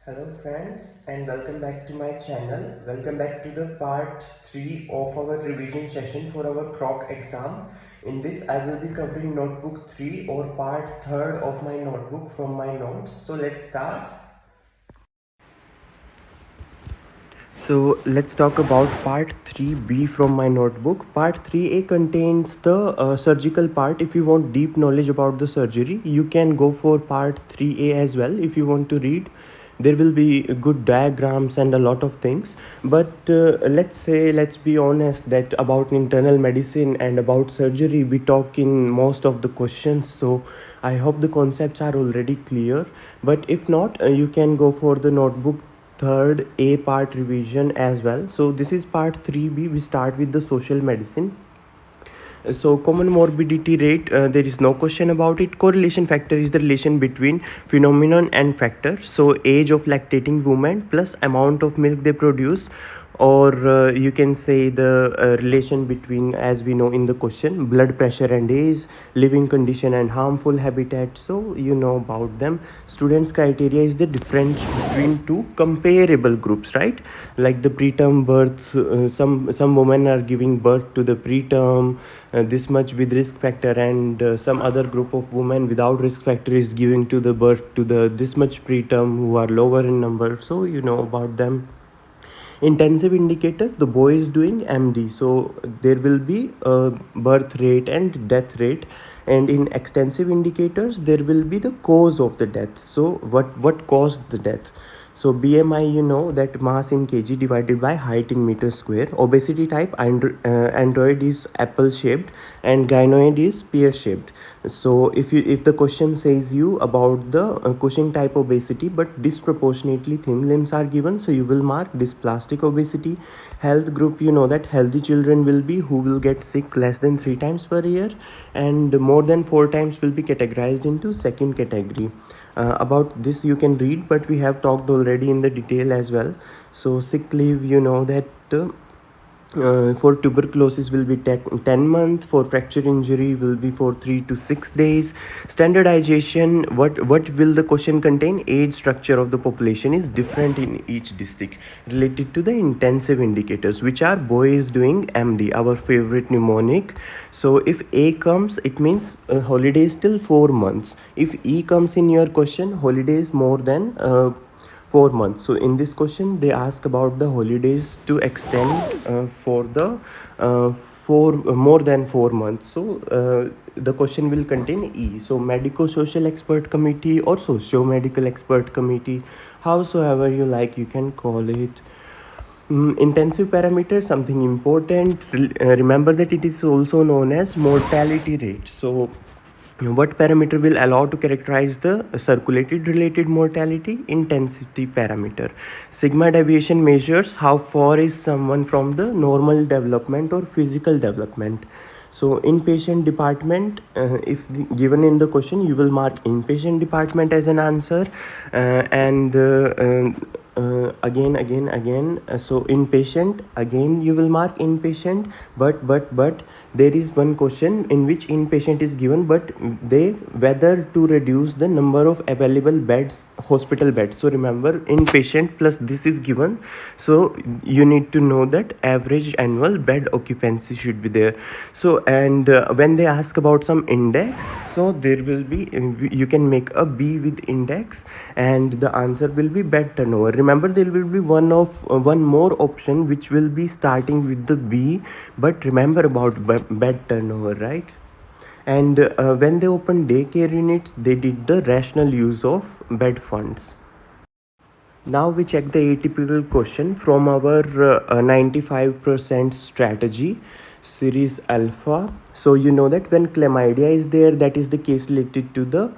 Hello friends and welcome back to my channel. Welcome back to the part 3 of our revision session for our CROC exam. In this I will be covering notebook 3 or part 3rd of my notebook from my notes. So let's start. So let's talk about part 3b from my notebook. Part 3a contains the surgical part. If you want deep knowledge about the surgery, you can go for part 3a as well. If you want to read, there will be good diagrams and a lot of things. But let's be honest that about internal medicine and about surgery we talk in most of the questions. So I hope the concepts are already clear. But if not, you can go for the notebook third A part revision as well. So this is part 3b. We start with the social medicine. So common morbidity rate, there is no question about it. Correlation factor is the relation between phenomenon and factor. So age of lactating woman plus amount of milk they produce, or you can say the relation between, as we know in the question, blood pressure and age, living condition and harmful habitat. So you know about them. Students criteria is the difference between two comparable groups, right? Like the preterm birth, some women are giving birth to the preterm, this much with risk factor, and some other group of women without risk factor is giving to the birth to the this much preterm, who are lower in number. So you know about them. Intensive indicator, the boy is doing MD, so there will be a birth rate and death rate. And in extensive indicators, there will be the cause of the death. So what caused the death? So BMI, you know that mass in kg divided by height in meter square. Obesity type, android is apple shaped and gynoid is pear shaped. So if the question says you about the Cushing type obesity but disproportionately thin limbs are given, so you will mark dysplastic obesity. Health group, you know that healthy children will be who will get sick less than 3 times per year, and more than 4 times will be categorized into second category. About this you can read, but we have talked already in the detail as well. So sick leave, you know that for tuberculosis will be 10 months, for fracture injury will be for 3 to 6 days. Standardization, what will the question contain? Age structure of the population is different in each district. Related to the intensive indicators, which are boy is doing MD, our favorite mnemonic. So if A comes, it means holidays till 4 months. If E comes in your question, holidays more than 4 months. So in this question they ask about the holidays to extend for the for more than 4 months. So the question will contain E. So medico-social expert committee or socio-medical expert committee, howsoever you like, you can call it. Intensive parameter, something important. Remember that it is also known as mortality rate. So what parameter will allow to characterize the circulated related mortality? Intensity parameter. Sigma deviation measures how far is someone from the normal development or physical development. So inpatient department, if given in the question, you will mark inpatient department as an answer. And again, so inpatient, again you will mark inpatient. But there is one question in which inpatient is given, but they whether to reduce the number of available beds, hospital beds. So remember, inpatient plus this is given, so you need to know that average annual bed occupancy should be there. So and when they ask about some index, so there will be, you can make a B with index, and the answer will be bed turnover. Remember, there will be one more option which will be starting with the B, but remember about bed turnover, right? And when they opened daycare units, they did the rational use of bed funds. Now we check the atypical question from our 95% strategy series alpha. So you know that when chlamydia is there, that is the case related to the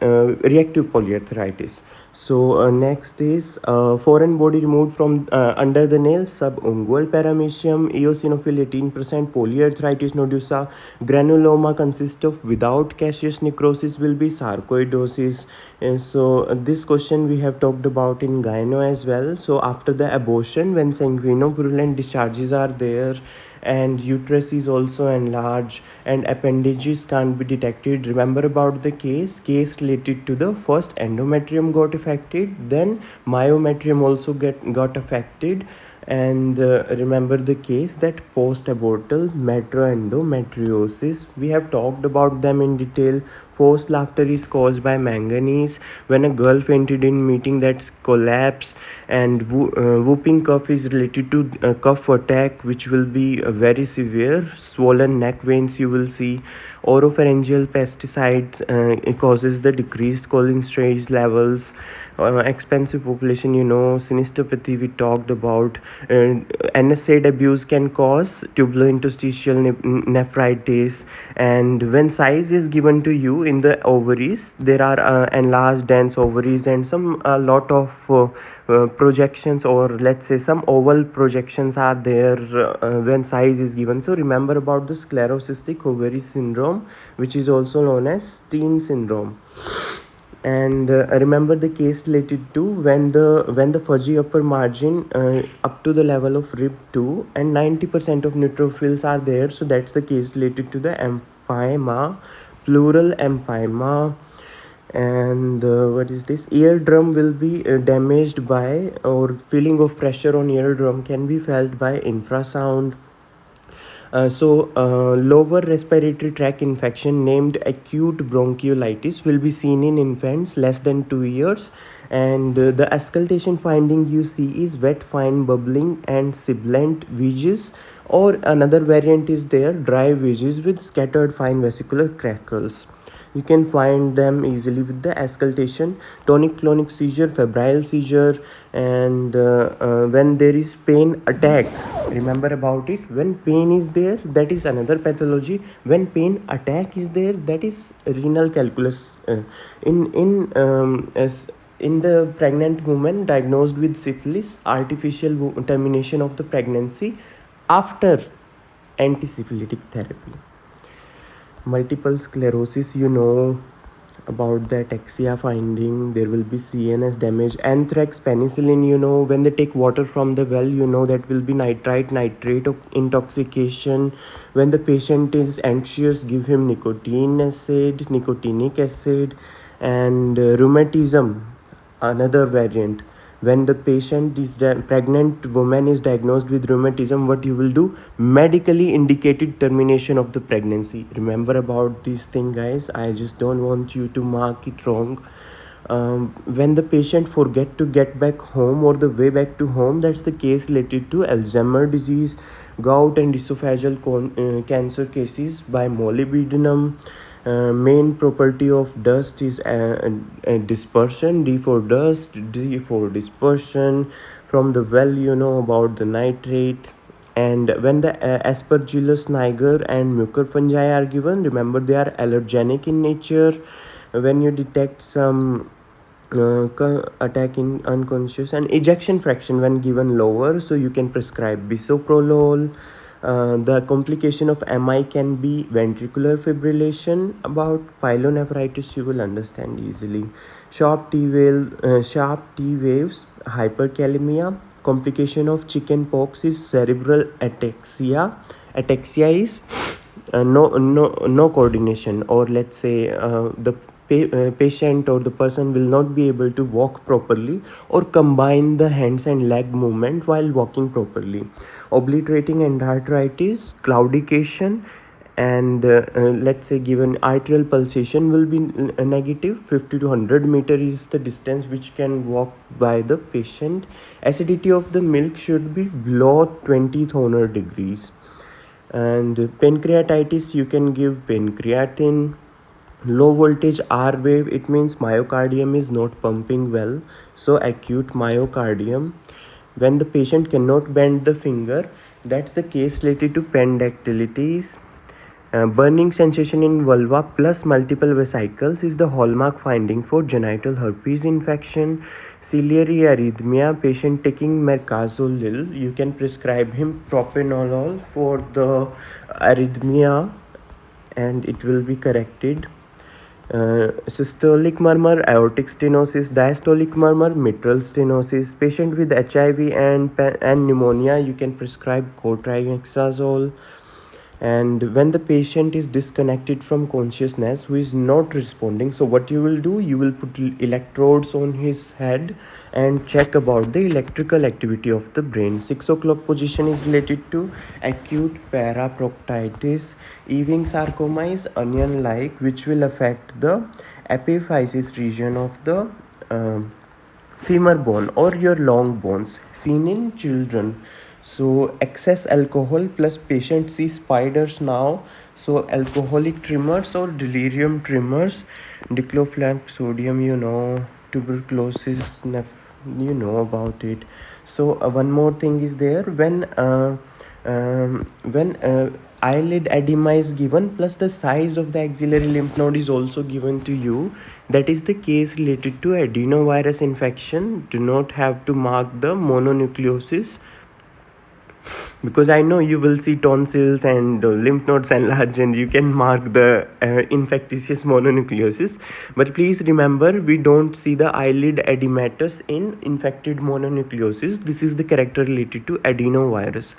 reactive polyarthritis. So next is foreign body removed from under the nail, subungual paramecium, eosinophil 18%, polyarthritis nodosa. Granuloma consists of without caseous necrosis will be sarcoidosis. And so this question we have talked about in gyno as well. So after the abortion, when sanguinopurulent discharges are there, and uterus is also enlarged, and appendages can't be detected. Remember about the case related to the first endometrium got affected, then myometrium also got affected, and remember the case that post-abortal metroendometriosis, we have talked about them in detail. Forced laughter is caused by manganese. When a girl fainted in meeting, that's collapse. And whooping cough is related to cough attack, which will be very severe. Swollen neck veins you will see. Oropharyngeal pesticides, it causes the decreased cholesterol levels. Expensive population, sinistopathy we talked about. NSAID abuse can cause tubulointerstitial nephritis. And when size is given to you in the ovaries, there are enlarged dense ovaries and some a lot of projections, or let's say some oval projections are there when size is given. So remember about the sclerosistic ovary syndrome, which is also known as Steen syndrome. And remember the case related to when the fuzzy upper margin up to the level of rib 2 and 90% of neutrophils are there, so that's the case related to the empyema, plural empyema. And what is this, eardrum will be damaged by, or feeling of pressure on eardrum can be felt by infrasound. Lower respiratory tract infection named acute bronchiolitis will be seen in infants less than 2 years. And the auscultation finding you see is wet fine bubbling and sibilant wheezes, or another variant is there, dry wheezes with scattered fine vesicular crackles. You can find them easily with the auscultation. Tonic clonic seizure, febrile seizure. And when there is pain attack, remember about it, when pain is there, that is another pathology. When pain attack is there, that is renal calculus. In the pregnant woman diagnosed with syphilis, artificial termination of the pregnancy after antisyphilitic therapy. Multiple sclerosis, about the ataxia finding, there will be CNS damage. Anthrax, penicillin, when they take water from the well, that will be nitrate intoxication. When the patient is anxious, give him nicotinic acid. And rheumatism, another variant. When the pregnant woman is diagnosed with rheumatism, what you will do, medically indicated termination of the pregnancy. Remember about this thing, guys, I just don't want you to mark it wrong. When the patient forget to get back home or the way back to home, that's the case related to Alzheimer disease. Gout and esophageal cancer cases by molybdenum. Main property of dust is dispersion. D for dust, D for dispersion. From the well, about the nitrate. And when the Aspergillus niger and mucor fungi are given, remember they are allergenic in nature. When you detect some attack in unconscious, and ejection fraction when given lower, so you can prescribe bisoprolol. The complication of MI can be ventricular fibrillation. About pyelonephritis you will understand easily. Sharp T waves, hyperkalemia. Complication of chicken pox is cerebral ataxia. Ataxia is no coordination, or let's say the patient or the person will not be able to walk properly or combine the hands and leg movement while walking properly. Obliterating endarteritis, claudication. And let's say given arterial pulsation will be negative. 50 to 100 meter is the distance which can walk by the patient. Acidity of the milk should be below 20 Thoner degrees. And pancreatitis, you can give pancreatin. Low voltage R wave, it means myocardium is not pumping well, so acute myocardium. When the patient cannot bend the finger, that's the case related to pandactylitis. Burning sensation in vulva plus multiple vesicles is the hallmark finding for genital herpes infection. Ciliary arrhythmia, patient taking mercazolil, you can prescribe him propranolol for the arrhythmia and it will be corrected. Systolic murmur, aortic stenosis, diastolic murmur, mitral stenosis. Patient with HIV and pneumonia, you can prescribe cotrimoxazole. And when the patient is disconnected from consciousness, who is not responding, so what you will do, you will put electrodes on his head and check about the electrical activity of the brain. 6 o'clock position is related to acute paraproctitis. Ewing sarcoma is onion like, which will affect the epiphysis region of the femur bone or your long bones, seen in children. So excess alcohol plus patient see spiders now, so alcoholic tremors or delirium tremors, diclofenac sodium, tuberculosis, you know about it. So one more thing is there, when eyelid edema is given plus the size of the axillary lymph node is also given to you, that is the case related to adenovirus infection. Do not have to mark the mononucleosis, because I know you will see tonsils and lymph nodes enlarge and you can mark the infectious mononucleosis, but please remember, we don't see the eyelid edematous in infected mononucleosis. This is the character related to adenovirus.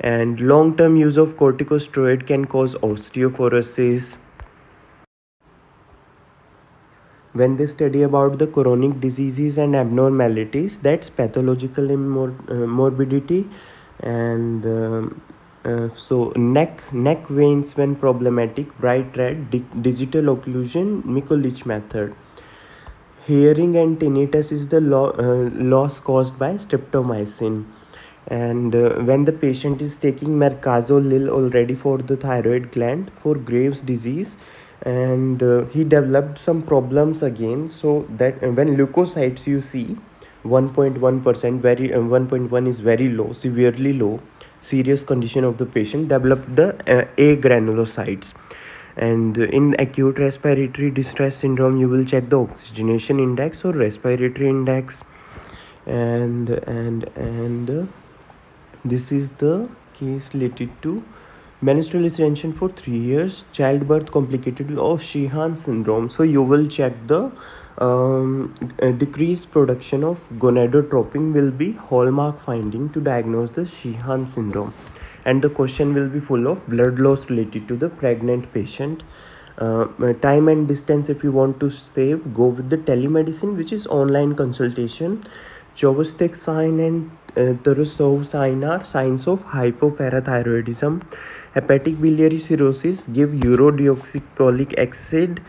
And long-term use of corticosteroid can cause osteoporosis. When they study about the chronic diseases and abnormalities, that's pathological morbidity. And so neck veins when problematic, bright red, digital occlusion, Mikulicz method. Hearing and tinnitus is the loss caused by streptomycin. And when the patient is taking mercazolil already for the thyroid gland for Graves disease, and he developed some problems again, so that when leukocytes you see 1.1%, very 1.1 is very low, severely low, serious condition of the patient, developed the A granulocytes. And in acute respiratory distress syndrome, you will check the oxygenation index or respiratory index. And this is the case related to menstrual retention for 3 years, childbirth complicated of Sheehan syndrome. So you will check the decreased production of gonadotropin will be hallmark finding to diagnose the Sheehan syndrome. And the question will be full of blood loss related to the pregnant patient. Time and distance, if you want to save, go with the telemedicine, which is online consultation. Chauvistic sign and Tarasov sign are signs of hypoparathyroidism. Hepatic biliary cirrhosis give urodeoxycholic acid.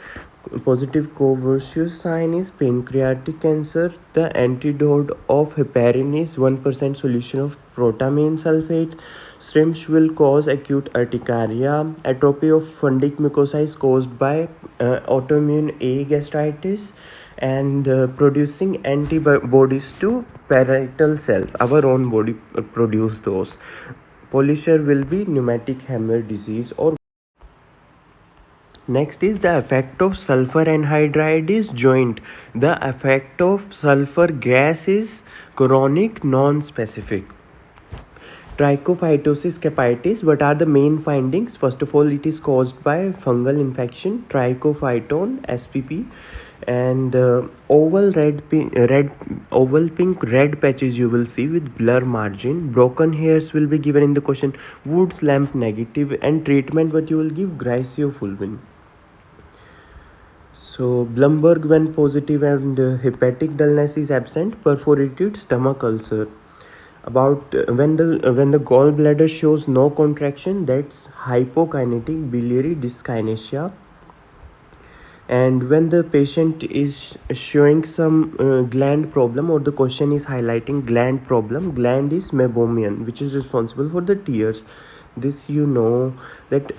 Positive covercious sign is pancreatic cancer. The antidote of heparin is 1% solution of protamine sulfate. Shrimps will cause acute urticaria. Atrophy of fundic mucosa is caused by autoimmune A gastritis, and producing antibodies to parietal cells. Our own body produce those. Polisher will be pneumatic hammer disease. Or next is the effect of sulfur anhydride is joint. The effect of sulfur gas is chronic, non-specific. Trichophytosis capitis, what are the main findings? First of all, it is caused by fungal infection, trichophyton SPP, and oval pink red patches you will see with blur margin. Broken hairs will be given in the question. Wood's lamp negative, and treatment what you will give, griseofulvin. So Blumberg when positive and hepatic dullness is absent, perforated stomach ulcer. About when the gallbladder shows no contraction, that's hypokinetic biliary dyskinesia. And when the patient is showing some gland problem, or the question is highlighting gland problem, gland is meibomian, which is responsible for the tears. This you know that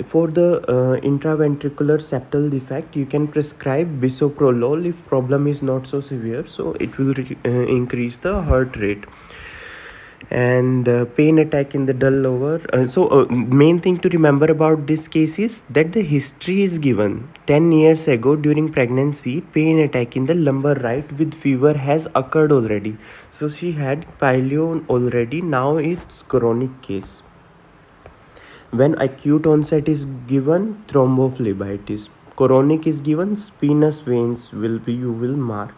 for the intraventricular septal defect, you can prescribe bisoprolol if problem is not so severe, so it will increase the heart rate. And pain attack in the dull lower. So main thing to remember about this case is that the history is given 10 years ago during pregnancy. Pain attack in the lumbar right with fever has occurred already, so she had pileo already. Now it's chronic case. When acute onset is given, thrombophlebitis. Chronic is given venous veins will be you will mark.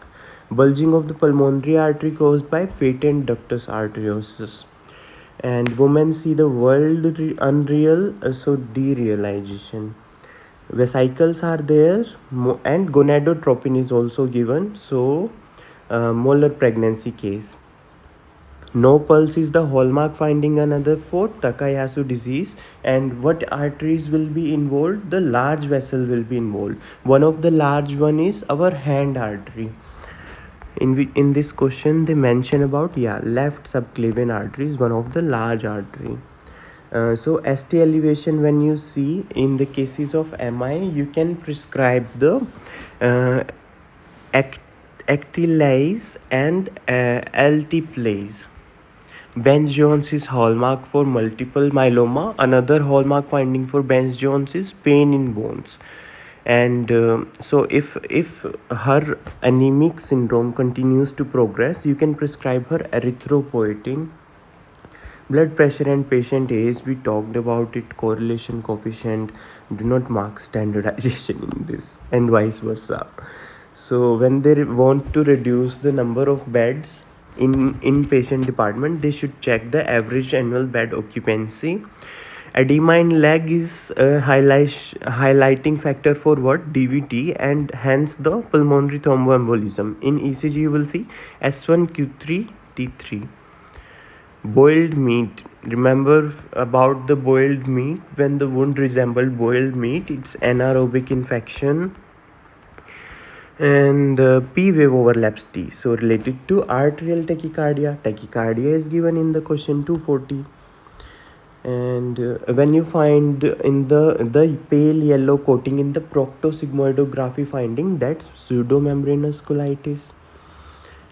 Bulging of the pulmonary artery caused by patent ductus arteriosus. And women see the world unreal, so derealization. Vesicles are there, and gonadotropin is also given, so molar pregnancy case. No pulse is the hallmark finding. Another for Takayasu disease. And what arteries will be involved? The large vessel will be involved. One of the large one is our hand artery. In this question they mention about left subclavian artery is one of the large artery. So ST elevation, when you see in the cases of MI, you can prescribe the uh, actylase and alteplase. Benz Jones is hallmark for multiple myeloma. Another hallmark finding for Benz Jones is pain in bones. And so if her anemic syndrome continues to progress, you can prescribe her erythropoietin. Blood pressure and patient age, we talked about it. Correlation coefficient do not mark standardization in this, and vice versa. So when they want to reduce the number of beds in inpatient department, they should check the average annual bed occupancy. Edema in leg is a highlighting factor for what? DVT, and hence the pulmonary thromboembolism. In ECG you will see S1Q3 T3. Boiled meat. Remember about the boiled meat. When the wound resembles boiled meat, it's anaerobic infection. And P wave overlaps T. So related to arterial tachycardia. Tachycardia is given in the question 240. And when you find in the pale yellow coating in the proctosigmoidography finding, that's pseudomembranous colitis.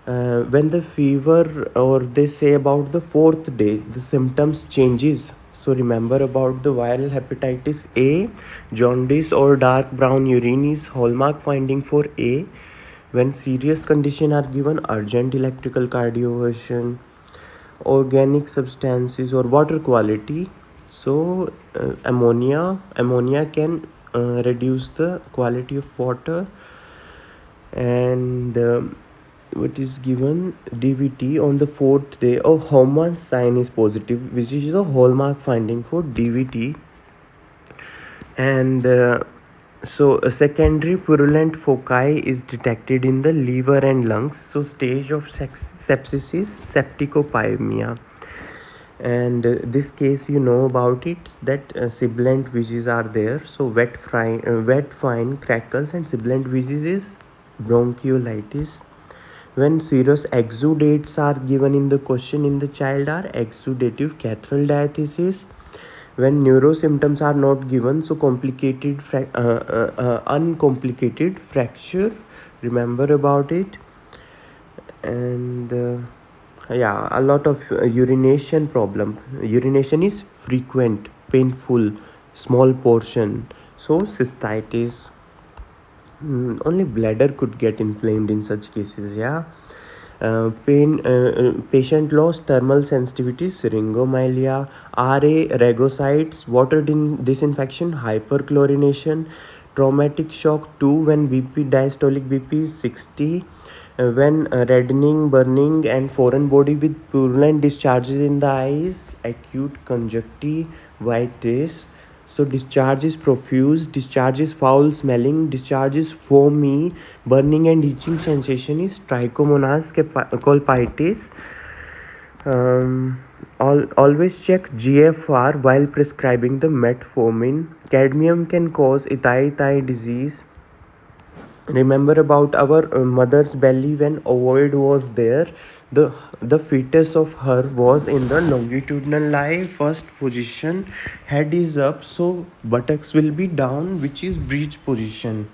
When the fever, or they say about the fourth day, the symptoms changes. So remember about the viral hepatitis A, jaundice or dark brown urine is hallmark finding for A. When serious condition are given, urgent electrical cardioversion, organic substances or water quality. So ammonia can reduce the quality of water. And what is given? DVT on the fourth day. Oh, Hoffman's sign is positive, which is a hallmark finding for DVT. And so a secondary purulent foci is detected in the liver and lungs. So stage of sepsis is septicopymia. And this case you know about it, that sibilant wheezes are there. So wet fine crackles and sibilant wheezes is bronchiolitis. When serous exudates are given in the question in the child are exudative cathedral diathesis. When neuro symptoms are not given, so uncomplicated fracture, remember about it. And a lot of urination problem. Urination is frequent, painful, small portion, so cystitis. Only bladder could get inflamed in such cases. Patient lost thermal sensitivity, syringomyelia, RA, rhagocytes, water disinfection, hyperchlorination, traumatic shock 2 when diastolic BP is 60, when reddening, burning and foreign body with purulent discharges in the eyes, acute conjunctivitis. So discharge is profuse, discharge is foul smelling, discharge is foamy, burning and itching sensation is trichomonas colpitis. Always check GFR while prescribing the metformin. Cadmium can cause ethylene disease. Remember about our mother's belly, when ovoid was there, the fetus of her was in the longitudinal lie first position, head is up, so buttocks will be down, which is breech position.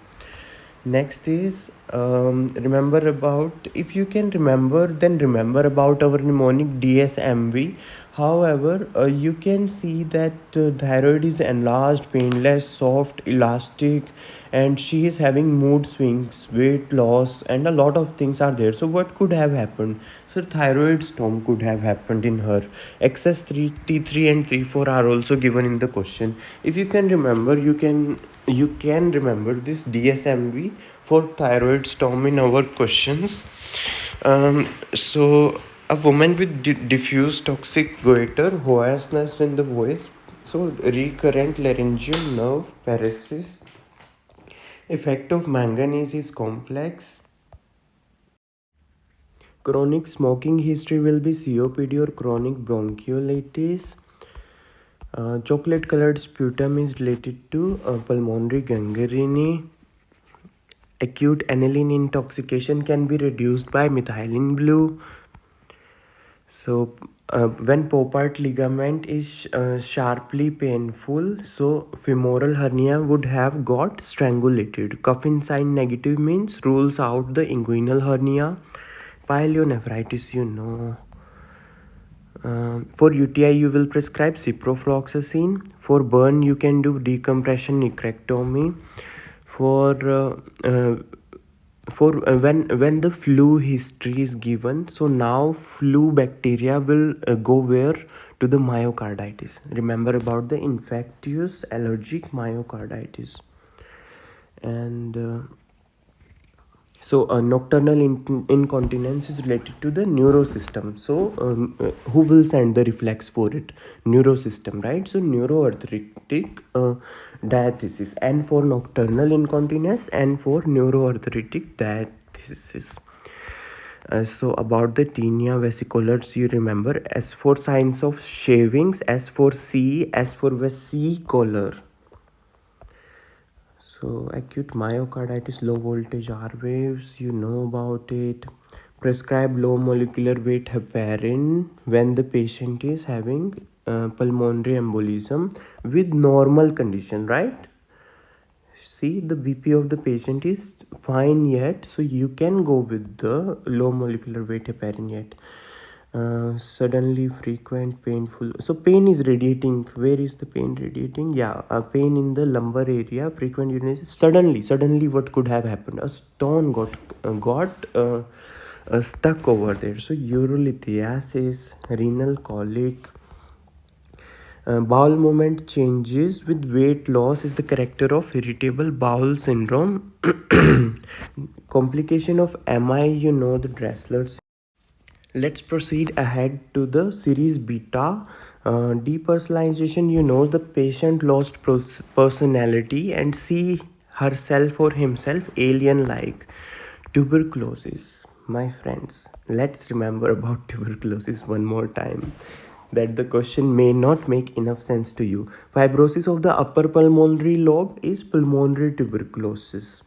Next is remember about, if you can remember, then remember about our mnemonic DSMV. However, you can see that thyroid is enlarged, painless, soft, elastic, and she is having mood swings, weight loss, and a lot of things are there. So, what could have happened? So, thyroid storm could have happened in her. Excess 3 T3 and T4 are also given in the question. If you can remember, you can remember this DSMV for thyroid storm in our questions. So a woman with diffuse toxic goiter, hoarseness in the voice, so recurrent laryngeal nerve paresis, effect of manganese is complex. Chronic smoking history will be COPD or chronic bronchiolitis. Chocolate colored sputum is related to pulmonary gangrene. Acute aniline intoxication can be reduced by methylene blue. So, when Popart ligament is sharply painful, so femoral hernia would have got strangulated. Coffin sign negative means rules out the inguinal hernia. Pyelonephritis, for UTI, you will prescribe ciprofloxacin. For burn, you can do decompression necrectomy. For when the flu history is given, so now flu bacteria will go where to the myocarditis. Remember about the infectious allergic myocarditis. And so nocturnal incontinence is related to the neurosystem. So who will send the reflex for it? Neurosystem, right? So neuroarthritic diathesis, and for nocturnal incontinence, and for neuroarthritic diathesis. So about the tinea vesicolars, you remember S for signs of shavings, S for C, S for vesicolor. So acute myocarditis, low voltage R waves, you know about it. Prescribe low molecular weight heparin when the patient is having pulmonary embolism with normal condition, right? See, the BP of the patient is fine yet, so you can go with the low molecular weight heparin yet. Suddenly frequent painful, so pain is radiating. Where is the pain radiating? Yeah, pain in the lumbar area, frequent urination. Suddenly what could have happened? A stone got stuck over there. So urolithiasis, renal colic, bowel movement changes with weight loss is the character of irritable bowel syndrome. Complication of MI, the Dressler's. Let's proceed ahead to the series beta. Depersonalization, the patient lost personality and see herself or himself alien like. Tuberculosis, my friends, let's remember about tuberculosis one more time, that the question may not make enough sense to you. Fibrosis of the upper pulmonary lobe is pulmonary tuberculosis.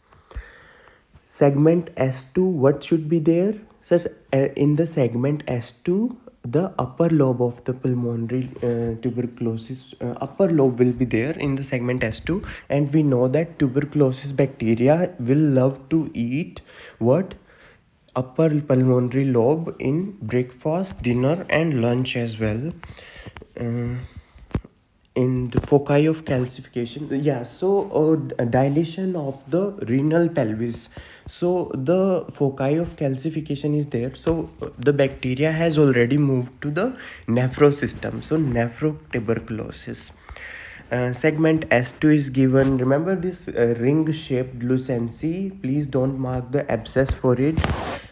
Segment S2, what should be there? So in the segment S2, the upper lobe of the pulmonary tuberculosis, upper lobe will be there in the segment S2, and we know that tuberculosis bacteria will love to eat what? Upper pulmonary lobe in breakfast, dinner, and lunch as well. Uh, in the foci of calcification, yeah, so dilation of the renal pelvis, so the foci of calcification is there, so the bacteria has already moved to the nephrosystem, so nephrotuberculosis. Segment S2 is given. Remember this ring shaped lucency, please don't mark the abscess for it.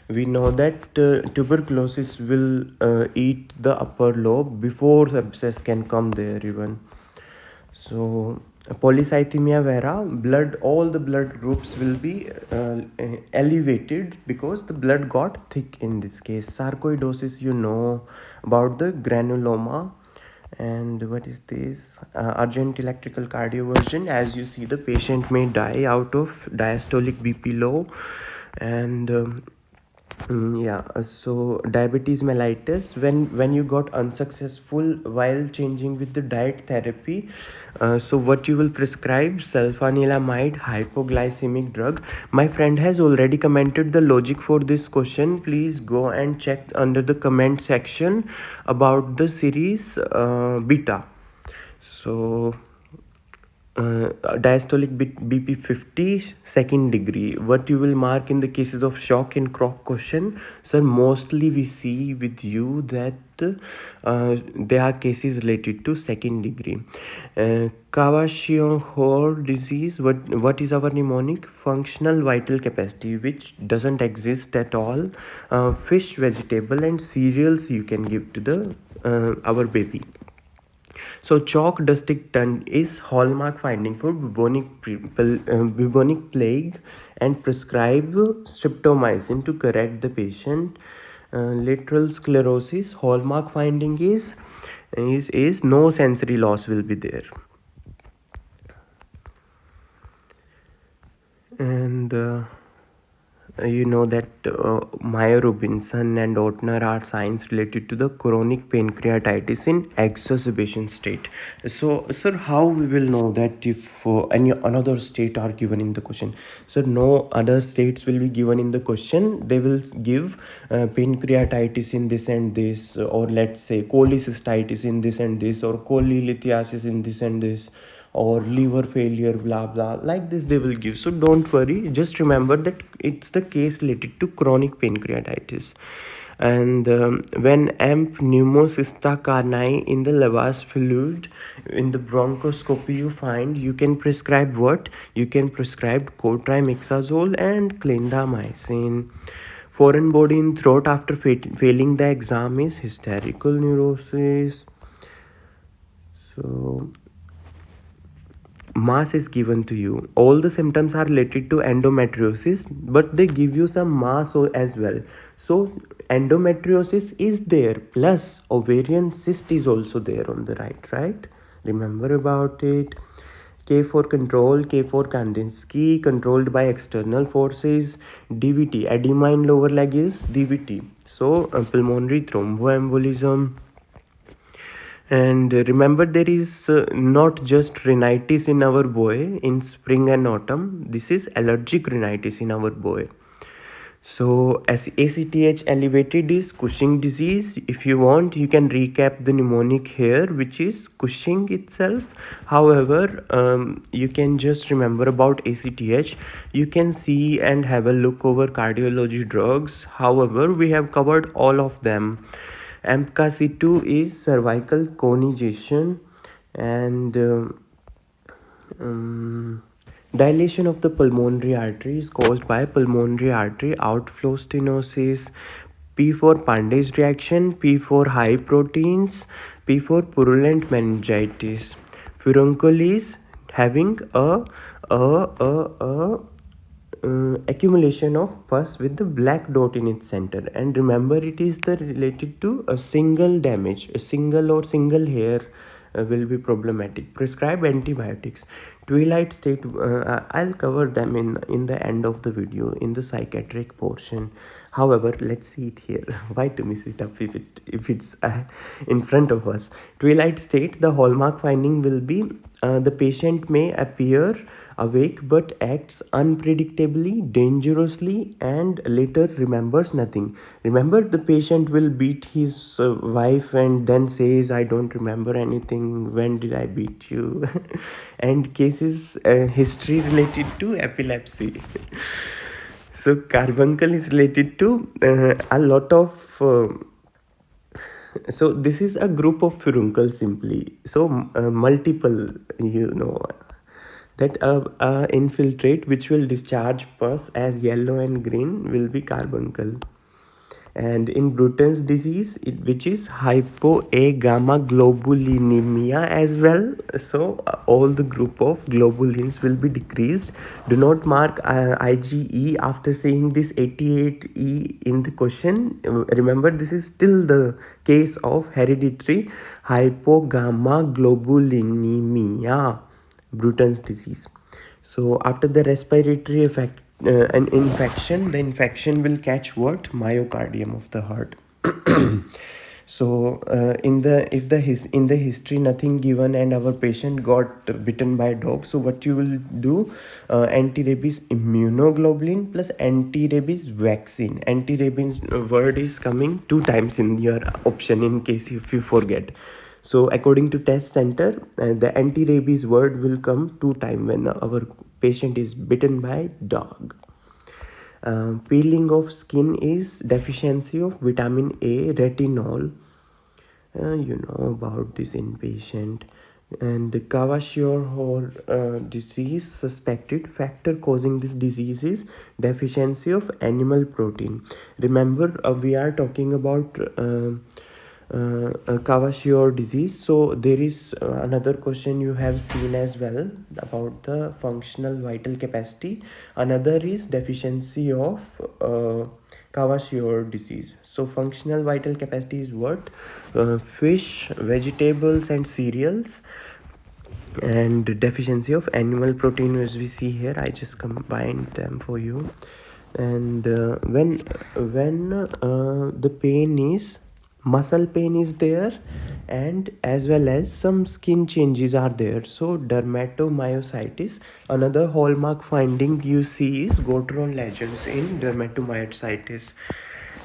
We know that tuberculosis will eat the upper lobe before the abscess can come there even. So polycythemia vera, all the blood groups will be elevated because the blood got thick in this case. Sarcoidosis, about the granuloma. And what is this? Urgent electrical cardioversion. As you see, the patient may die out of diastolic BP low. And Yeah, so diabetes mellitus, when you got unsuccessful while changing with the diet therapy, so what you will prescribe sulfanilamide hypoglycemic drug. My friend has already commented the logic for this question. Please go and check under the comment section about the series beta. So diastolic BP 50 second degree. What you will mark in the cases of shock in croc question? Sir, mostly we see with you that there are cases related to second degree. Kawashiorkor disease. What is our mnemonic? Functional vital capacity, which doesn't exist at all. Fish, vegetable, and cereals you can give to the our baby. So chalk dusting ton is hallmark finding for bubonic plague and prescribe streptomycin to correct the patient. Lateral sclerosis hallmark finding is no sensory loss will be there. And you know that Meyer Robinson and Ortner are signs related to the chronic pancreatitis in exacerbation state. So, sir, how we will know that if any another state are given in the question? So, no other states will be given in the question. They will give pancreatitis in this and this, or let's say cholecystitis in this and this, or cholelithiasis in this and this, or liver failure, blah blah, like this they will give. So don't worry, just remember that it's the case related to chronic pancreatitis. And when amp pneumocysta carni in the lavage fluid in the bronchoscopy you find, you can prescribe what? You can prescribe cotrimazole and clindamycin. Foreign body in throat after failing the exam is hysterical neurosis. So mass is given to you. All the symptoms are related to endometriosis, but they give you some mass as well. So endometriosis is there, plus ovarian cyst is also there on the right? Remember about it. K for control, K for Kandinsky, controlled by external forces. DVT, edema in lower leg is DVT. So pulmonary thromboembolism. And remember, there is not just rhinitis in our boy in spring and autumn. This is allergic rhinitis in our boy. So as ACTH elevated is Cushing disease. If you want, you can recap the mnemonic here, which is Cushing itself. However, you can just remember about ACTH. You can see and have a look over cardiology drugs. However, we have covered all of them. MCAC2 is cervical conjugation, and dilation of the pulmonary artery is caused by pulmonary artery outflow stenosis. P for Panday's reaction, P for high proteins, P for purulent meningitis. Furuncle is having a accumulation of pus with the black dot in its center. And remember, it is the related to a single damage, a single or single hair will be problematic. Prescribe antibiotics. Twilight state, I'll cover them in the end of the video in the psychiatric portion. However, let's see it here. Why to mess it up if it's in front of us? Twilight state, the hallmark finding will be the patient may appear awake but acts unpredictably, dangerously, and later remembers nothing. Remember, the patient will beat his wife and then says, I don't remember anything. When did I beat you? And cases history related to epilepsy. So carbuncle is related to a lot of so this is a group of furuncles simply. So multiple, that infiltrate which will discharge pus as yellow and green will be carbuncle. And in Bruton's disease, which is hypoagammaglobulinemia as well. So all the group of globulins will be decreased. Do not mark IgE after saying this 88E in the question. Remember, this is still the case of hereditary hypogammaglobulinemia, Bruton's disease. So after the respiratory an infection, the infection will catch what? Myocardium of the heart. So in the history nothing given and our patient got bitten by a dog, so what you will do, anti-rabies immunoglobulin plus anti-rabies vaccine. Anti-rabies word is coming 2 times in your option in case if you forget. So according to test center, the anti-rabies word will come 2 times when our patient is bitten by dog. Peeling of skin is deficiency of vitamin A, retinol. You know about this inpatient. And the Kwashiorkor disease suspected factor causing this disease is deficiency of animal protein. Remember, we are talking about Kwashiorkor disease. So there is another question you have seen as well about the functional vital capacity. Another is deficiency of Kwashiorkor disease. So functional vital capacity is what? Fish, vegetables and cereals. And deficiency of animal protein, as we see here, I just combined them for you. And when the pain is muscle pain is there, and as well as some skin changes are there, so dermatomyositis. Another hallmark finding you see is Goutron lesions in dermatomyositis.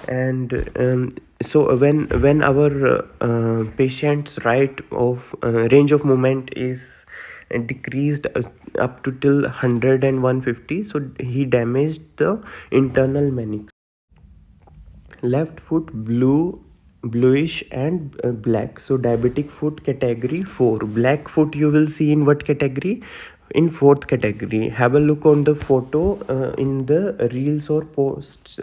And so when our patient's right of range of movement is decreased up to till 100 and 150, so he damaged the internal meninx. Left foot bluish and black, so diabetic foot category 4. Black foot you will see in what category? In 4th category. Have a look on the photo in the reels or posts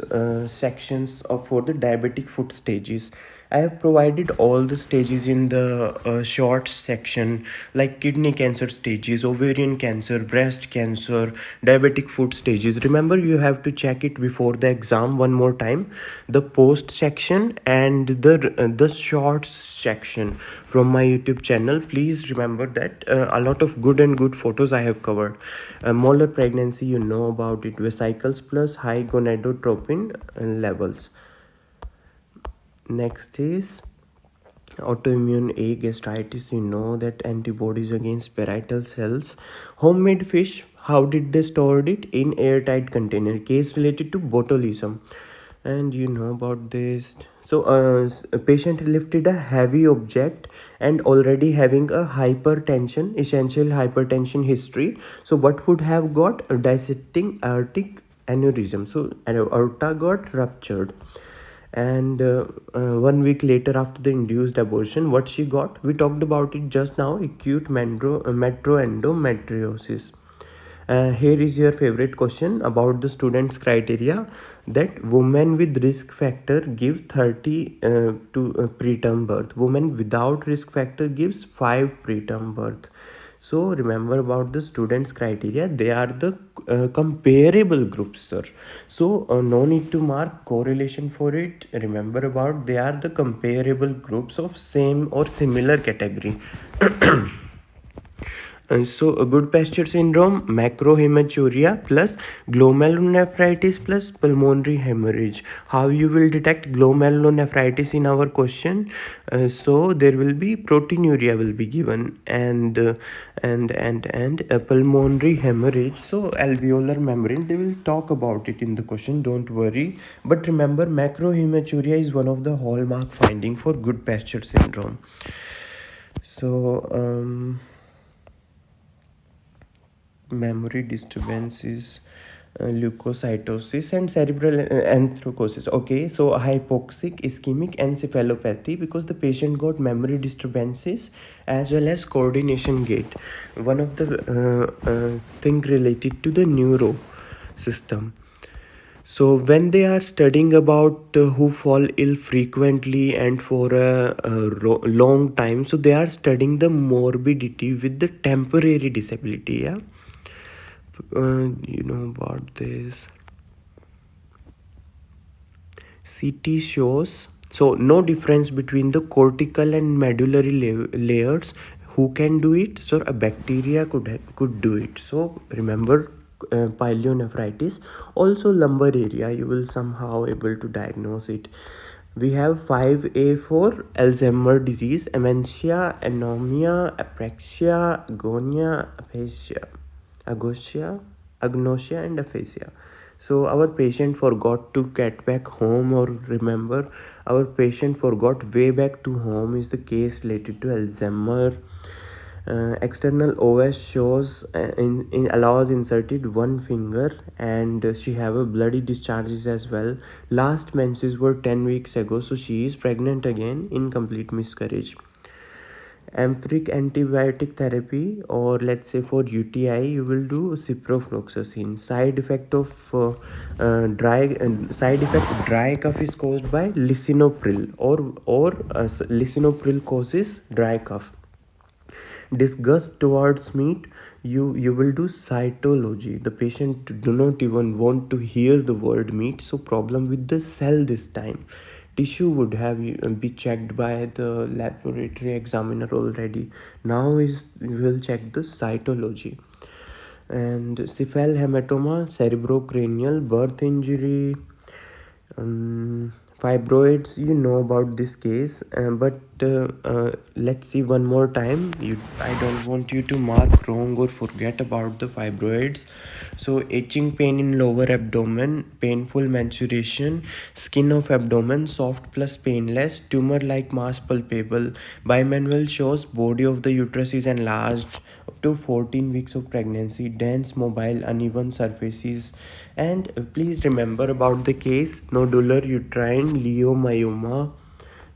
sections for the diabetic foot stages. I have provided all the stages in the short section, like kidney cancer stages, ovarian cancer, breast cancer, diabetic foot stages. Remember, you have to check it before the exam one more time. The post section and the shorts section from my YouTube channel. Please remember that a lot of good photos I have covered. Molar pregnancy, you know about it. Vesicles plus high gonadotropin levels. Next is autoimmune A gastritis. You know that antibodies against parietal cells. Homemade fish, how did they store it? In airtight container. Case related to botulism. And you know about this. So a patient lifted a heavy object and already having a hypertension, essential hypertension history. So what would have got? A dissecting aortic aneurysm. So aorta got ruptured. And 1 week later after the induced abortion, what she got? We talked about it just now, acute metroendometriosis. Here is your favorite question about the students criteria, that women with risk factor give 30 to preterm birth, women without risk factor gives 5 preterm birth. So remember about the students criteria, they are the comparable groups, sir. So no need to mark correlation for it. Remember about they are the comparable groups of same or similar category. So good pasture syndrome, macrohematuria plus glomerulonephritis plus pulmonary hemorrhage. How you will detect glomerulonephritis in our question? So there will be proteinuria will be given, and pulmonary hemorrhage. So alveolar membrane, they will talk about it in the question. Don't worry. But remember, macrohematuria is one of the hallmark finding for good pasture syndrome. So memory disturbances, leukocytosis and cerebral anthracosis. Okay, so hypoxic ischemic encephalopathy, because the patient got memory disturbances as well as coordination gait. One of the thing related to the neuro system. So when they are studying about who fall ill frequently and for a long time, so they are studying the morbidity with the temporary disability. Yeah. You know about this. CT shows so no difference between the cortical and medullary layers. Who can do it? So a bacteria could do it. So remember, pyelonephritis. Also lumbar area, you will somehow able to diagnose it. We have 5A for Alzheimer disease, dementia, anomia, apraxia, agonia, aphasia, agnosia, and aphasia. So our patient forgot to get back home, or remember, our patient forgot way back to home is the case related to Alzheimer. External OS shows in allows inserted one finger, and she have a bloody discharges as well. Last menses were 10 weeks ago, so she is pregnant again, incomplete miscarriage. Empiric antibiotic therapy, or let's say for UTI you will do ciprofloxacin. Side effect dry cough is caused by lisinopril, or lisinopril causes dry cough. Disgust towards meat, you will do cytology. The patient do not even want to hear the word meat, so problem with the cell this time. Tissue would have be checked by the laboratory examiner already. Now is we will check the cytology. And cephal hematoma, cerebrocranial, birth injury, fibroids, you know about this case, but let's see one more time. I don't want you to mark wrong or forget about the fibroids. So itching pain in lower abdomen, painful menstruation, skin of abdomen soft plus painless, tumor like mass palpable. Bimanual shows body of the uterus is enlarged up to 14 weeks of pregnancy, dense, mobile, uneven surfaces. And please remember about the case nodular uterine leiomyoma.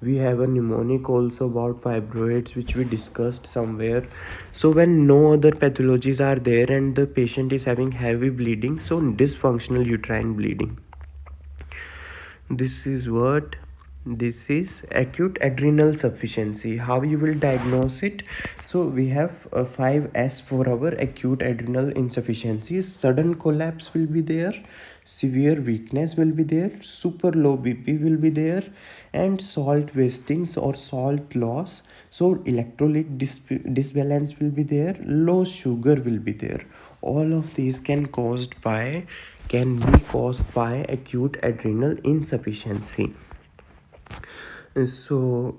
We have a mnemonic also about fibroids, which we discussed somewhere. So when no other pathologies are there and the patient is having heavy bleeding, so dysfunctional uterine bleeding, this is acute adrenal sufficiency. How you will diagnose it? So we have 5S for our acute adrenal insufficiency. Sudden collapse will be there, severe weakness will be there, super low BP will be there, and salt wastings or salt loss. So electrolyte disbalance will be there, low sugar will be there. All of these can be caused by acute adrenal insufficiency. So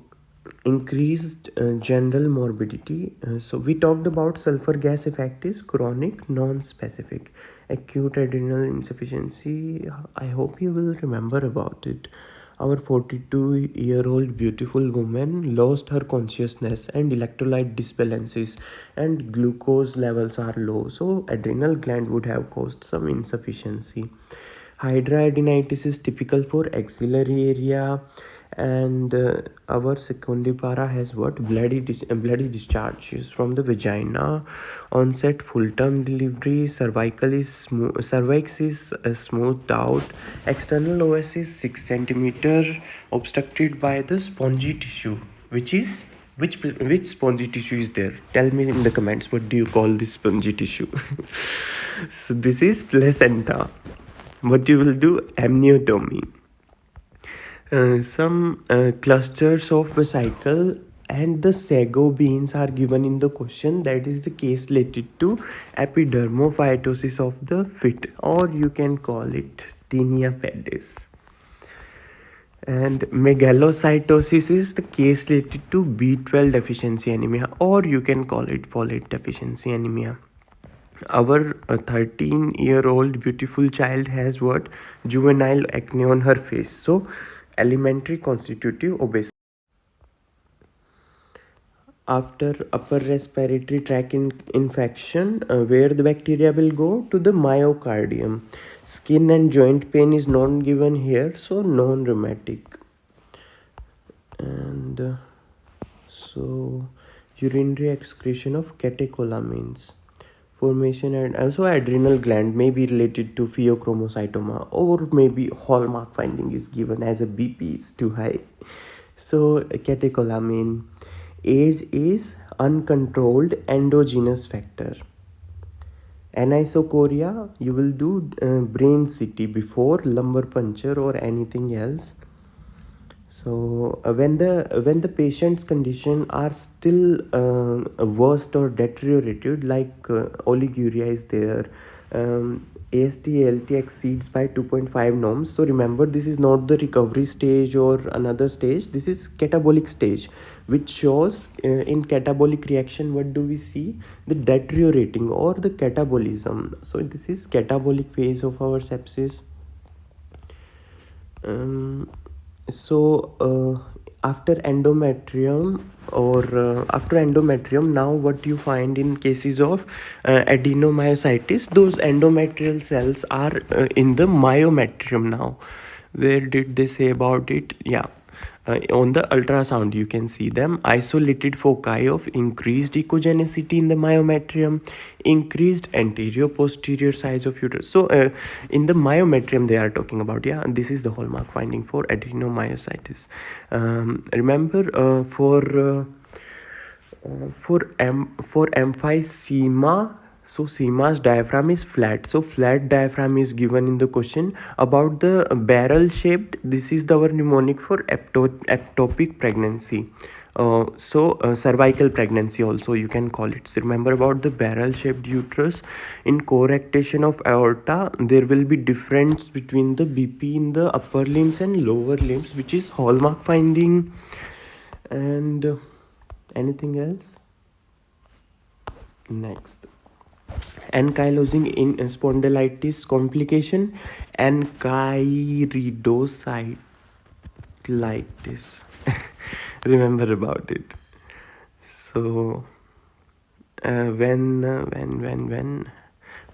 increased general morbidity. So we talked about sulfur gas effect is chronic, non-specific. Acute adrenal insufficiency, I hope you will remember about it. Our 42-year-old beautiful woman lost her consciousness and electrolyte disbalances and glucose levels are low, so adrenal gland would have caused some insufficiency. Hydradenitis is typical for axillary area, and our secundipara has what? Bloody discharges from the vagina. Onset full term delivery. Cervix is smoothed out. External OS is 6 centimeter, obstructed by the spongy tissue, which is which spongy tissue is there? Tell me in the comments, what do you call this spongy tissue? So this is placenta. What you will do? Amniotomy. Some clusters of vesicle and the sago beans are given in the question. That is the case related to epidermophytosis of the feet, or you can call it tinea pedis. And megalocytosis is the case related to B12 deficiency anemia, or you can call it folate deficiency anemia. Our 13-year-old beautiful child has what? Juvenile acne on her face. So elementary constitutive obesity. After upper respiratory tract infection, where the bacteria will go to the myocardium. Skin and joint pain is not given here, so non-rheumatic. And so urinary excretion of catecholamines. Formation and also adrenal gland may be related to pheochromocytoma, or maybe hallmark finding is given as a BP is too high. So catecholamine. Age is uncontrolled endogenous factor. Anisocoria, you will do brain CT before lumbar puncture or anything else. So when the patient's condition are still worse or deteriorated, like oliguria is there, AST ALT exceeds by 2.5 norms. So remember, this is not the recovery stage or another stage. This is catabolic stage, which shows in catabolic reaction, what do we see? The deteriorating or the catabolism. So this is catabolic phase of our sepsis. um, after endometrium, or after endometrium, now what you find in cases of adenomyocytes, those endometrial cells are in the myometrium now. Where did they say about it? Yeah, on the ultrasound you can see them. Isolated foci of increased echogenicity in the myometrium, increased anterior posterior size of uterus. So in the myometrium they are talking about. Yeah, this is the hallmark finding for adenomyocytes. Remember, for emphysema, so sema's diaphragm is flat. So flat diaphragm is given in the question. About the barrel shaped, this is our mnemonic for ectopic pregnancy. Cervical pregnancy also you can call it. So remember about the barrel shaped uterus. In coarctation of aorta, there will be difference between the BP in the upper limbs and lower limbs, which is hallmark finding. And anything else? Next, ankylosing in spondylitis complication, ankylocytitis. Remember about it. So when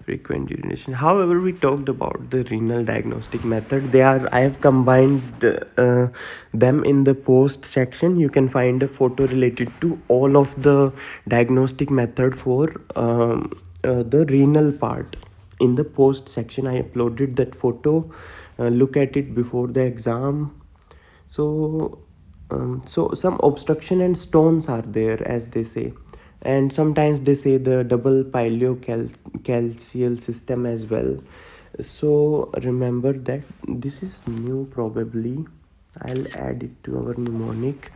frequent urination. However, we talked about the renal diagnostic method. They are, I have combined them in the post section. You can find a photo related to all of the diagnostic method for the renal part. In the post section I uploaded that photo. Look at it before the exam. So some obstruction and stones are there, as they say, and sometimes they say the double pileocalcial system as well. So remember that this is new probably. I'll add it to our mnemonic.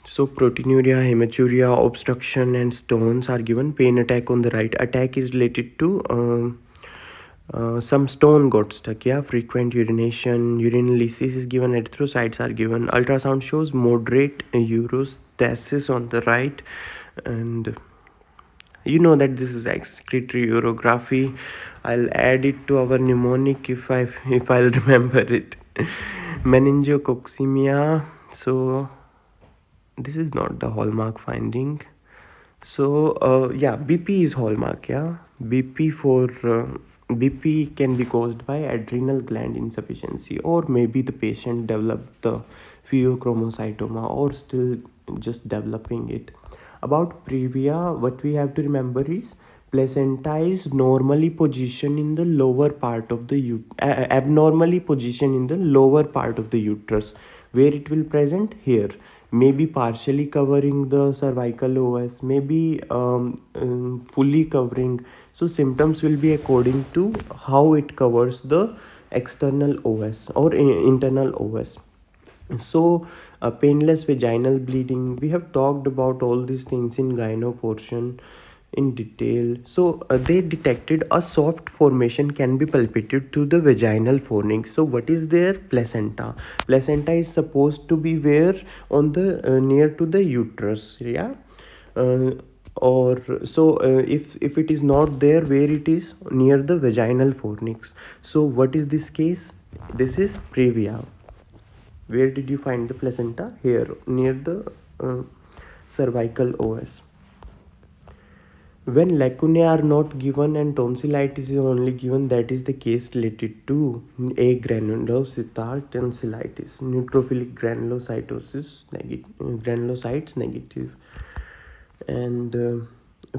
So proteinuria, hematuria, obstruction and stones are given. Pain attack on the right. Attack is related to some stone got stuck. Yeah, frequent urination, urinalysis is given, erythrocytes are given. Ultrasound shows moderate urostasis on the right, and you know that this is excretory urography. I'll add it to our mnemonic if I'll remember it. Meningococcemia. So this is not the hallmark finding. So yeah, BP is hallmark. Yeah, BP can be caused by adrenal gland insufficiency, or maybe the patient developed the pheochromocytoma or still just developing it. About previa, what we have to remember is placenta is normally positioned in the lower part of the abnormally positioned in the lower part of the uterus. Where it will present? Here, maybe partially covering the cervical OS, maybe fully covering. So symptoms will be according to how it covers the external OS or internal OS. So painless vaginal bleeding, we have talked about all these things in gyno portion in detail. So they detected a soft formation can be palpated through the vaginal fornix. So what is there? Placenta. Placenta is supposed to be where? On the near to the uterus. Yeah. Or so if it is not there, where it is? Near the vaginal fornix. So what is this case? This is previa. Where did you find the placenta? Here, near the cervical OS. When lacunae are not given and tonsillitis is only given, that is the case related to agranulocytar tonsillitis, neutrophilic granulocytes negative. And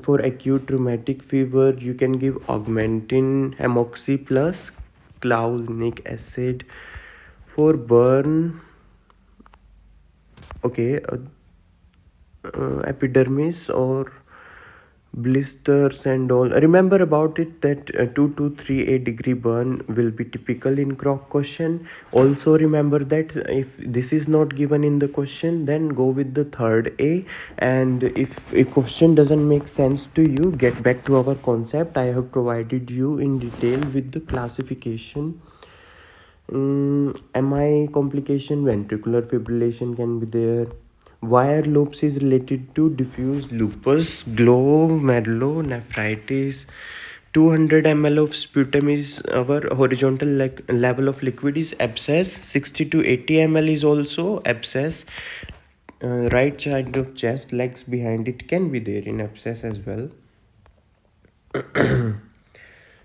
for acute rheumatic fever, you can give augmentin, amoxi plus clavulanic acid. For burn, okay, epidermis or blisters and all. Remember about it that 2 to 3 degree burn will be typical in croc question. Also remember that if this is not given in the question, then go with the third A. And if a question doesn't make sense to you, get back to our concept. I have provided you in detail with the classification. MI complication, ventricular fibrillation can be there. Wire loops is related to diffuse lupus, glomerulonephritis. 200 ml of sputum is our horizontal level of liquid is abscess. 60 to 80 ml is also abscess. Right side of chest, legs behind it can be there in abscess as well.